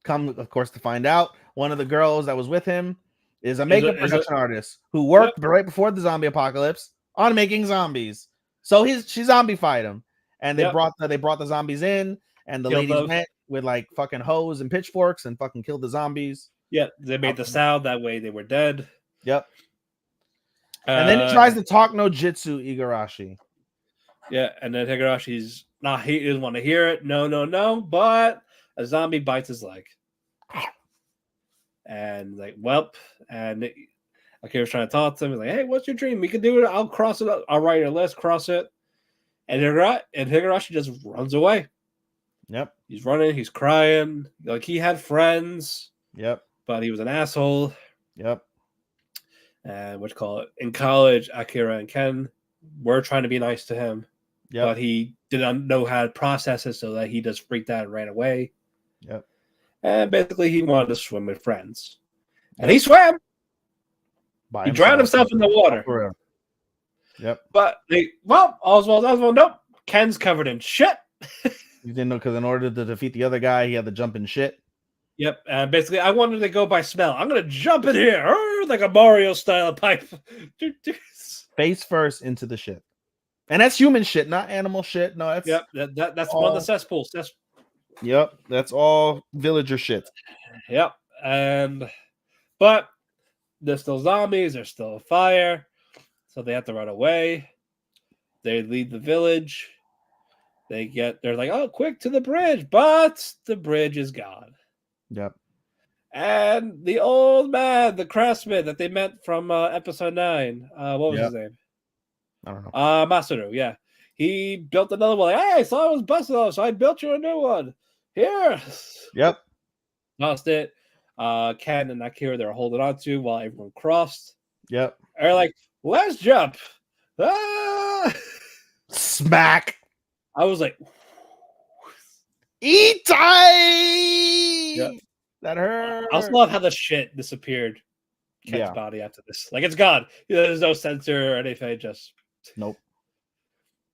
Come, of course, to find out one of the girls that was with him is a makeup production artist who worked right before the zombie apocalypse on making zombies. So she zombie-fied him, and they brought the zombies in, and the ladies went with like fucking hoes and pitchforks and fucking killed the zombies. Yeah, they made the sound that way they were dead. Yep. And then he tries to talk no jitsu Igarashi. Yeah, and then Higurashi's he doesn't want to hear it. No, but a zombie bites his leg. And like, and Akira's trying to talk to him. He's like, hey, what's your dream? We can do it. I'll cross it up. I'll write your list, cross it. And Higurashi just runs away. Yep. He's running, he's crying. Like he had friends. Yep. But he was an asshole. Yep. And in college, Akira and Ken were trying to be nice to him. Yep. But he didn't know how to process it, so that he just freaked out and ran away. Yep. And basically, he wanted to swim with friends. And he swam. He drowned himself in the water. Yep. But Oswald, nope. Ken's covered in shit. You didn't know, because in order to defeat the other guy, he had to jump in shit. Yep. And basically, I wanted to go by smell. I'm going to jump in here like a Mario style pipe. Face first into the shit. And that's human shit, not animal shit. No, that's that's all, one of the cesspools. Yep, that's all villager shit. Yep. But there's still zombies, there's still a fire, so they have to run away. They leave the village. They're like, oh, quick to the bridge, but the bridge is gone. Yep. And the old man, the craftsman that they met from episode 9, what was his name? I don't know. Masaru, yeah. He built another one. Like, hey, I saw it was busted off, so I built you a new one. Here. Yep. Lost it. Ken and Akira, they're holding on to while everyone crossed. Yep. They're like, let's jump. Ah! Smack. I was like, Itai! Yep. That hurt. I also love how the shit disappeared. Ken's body after this. Like, it's gone. There's no sensor or anything. Just nope.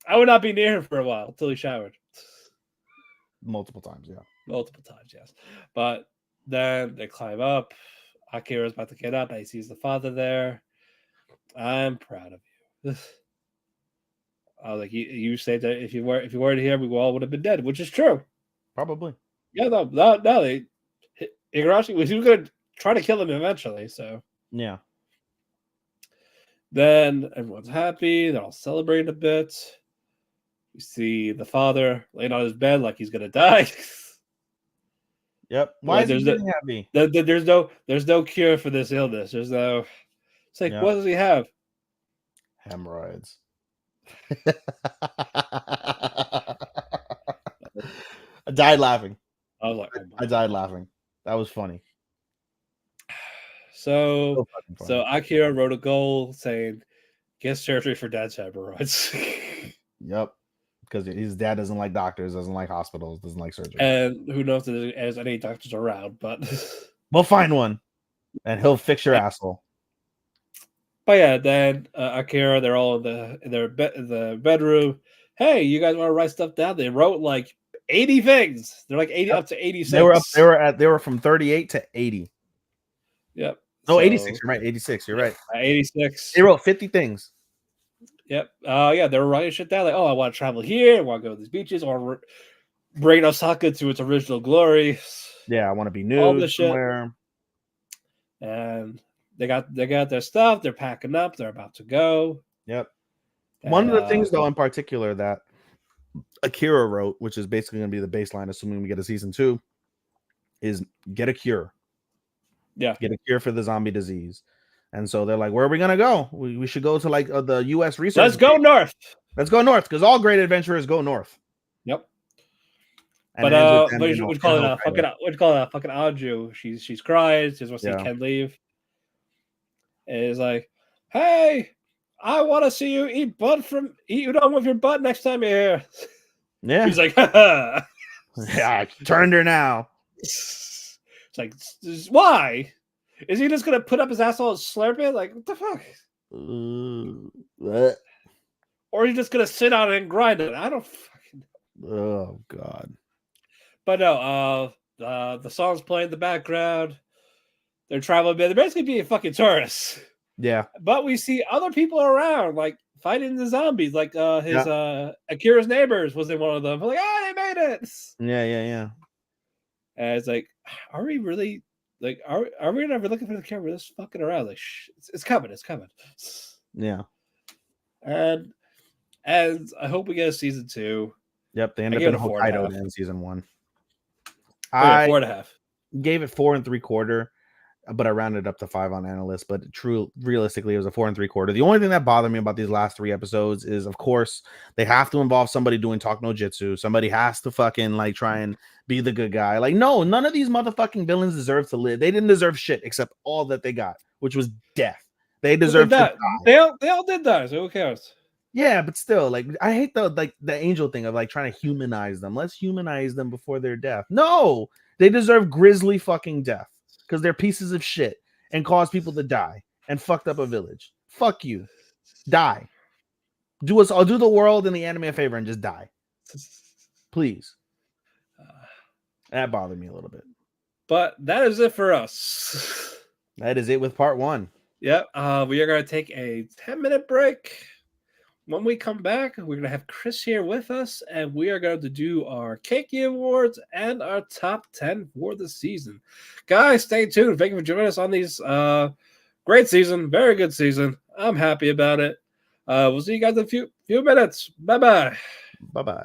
I would not be near him for a while until he showered. Multiple times, yeah. Multiple times, yes. But then they climb up. Akira's about to get up, and he sees the father there. I'm proud of you. I was like, you say that if you weren't here, we all would have been dead, which is true. Probably. Yeah, no. Igarashi was going to try to kill him eventually, so. Yeah. Then everyone's happy. They're all celebrating a bit. We see the father laying on his bed like he's going to die. Yep. Why Like, is he getting happy? There's no cure for this illness. There's no. It's like, Yeah. what does he have? Hemorrhoids. I died laughing. I was like, oh my I died laughing. That was funny. So fucking funny. Akira wrote a goal saying, "Get surgery for dad's hemorrhoids." Yep. Because his dad doesn't like doctors, doesn't like hospitals, doesn't like surgery. And who knows if there's any doctors around, but we'll find one, and he'll fix your asshole. But yeah, then Akira, they're all in the bedroom. Hey, you guys want to write stuff down? They wrote like 80 things. They're like 80 up to 86. They were from 38 to 80. Yep. No, 86. You're right. 86. You're right. 86. They wrote 50 things. Yep. Yeah, they were writing shit down. Like, oh, I want to travel here. I want to go to these beaches, or bring Osaka to its original glory. Yeah, I want to be All nude this somewhere. Shit. And they got their stuff. They're packing up. They're about to go. Yep. And, one of the things, though, in particular that Akira wrote, which is basically going to be the baseline, assuming we get a season 2, is get a cure. Yeah. Get a cure for the zombie disease. And so they're like, where are we going to go? We should go to like the U.S. research. Let's go north. Let's go north, because all great adventurers go north. Yep. And But what call it? Fucking Anju. She's crying. She just wants to see Ken leave. And it's like, hey, I want to see you eat udon with your butt next time you're here. Yeah. He's like, yeah, I turned her now. It's like, why? Is he just gonna put up his asshole and slurp it? Like, what the fuck? Or is he just gonna sit on it and grind it? I don't fucking know. Oh god. But no, the song's playing in the background. They're traveling, they're basically being fucking tourists. Yeah. But we see other people around, like fighting the zombies, like Akira's neighbors was in one of them. We're like, oh, they made it. Yeah. And it's like, are we really like are we never looking for the camera? We're just fucking around. Like, it's coming. Yeah. And I hope we get a season 2. Yep, they end up in Hokkaido in season 1. I 4.5. Gave it 4 3/4, but I rounded up to 5 on analyst. But realistically, it was a 4 3/4. The only thing that bothered me about these last 3 episodes is, of course, they have to involve somebody doing talk no jitsu. Somebody has to fucking like try and be the good guy. Like, no, none of these motherfucking villains deserve to live. They didn't deserve shit except all that they got, which was death. They deserve to die. They all did die, so who cares? Yeah, but still, like, I hate the angel thing of like trying to humanize them. Let's humanize them before their death. No, they deserve grisly fucking death because they're pieces of shit and cause people to die and fucked up a village. Fuck you. Die. I'll do the world and the anime a favor and just die. Please. That bothered me a little bit. But that is it for us. That is it with part 1. Yep. We are going to take a 10-minute break. When we come back, we're going to have Chris here with us, and we are going to do our Keki Awards and our top 10 for the season. Guys, stay tuned. Thank you for joining us on these great season. Very good season. I'm happy about it. We'll see you guys in a few minutes. Bye-bye. Bye-bye.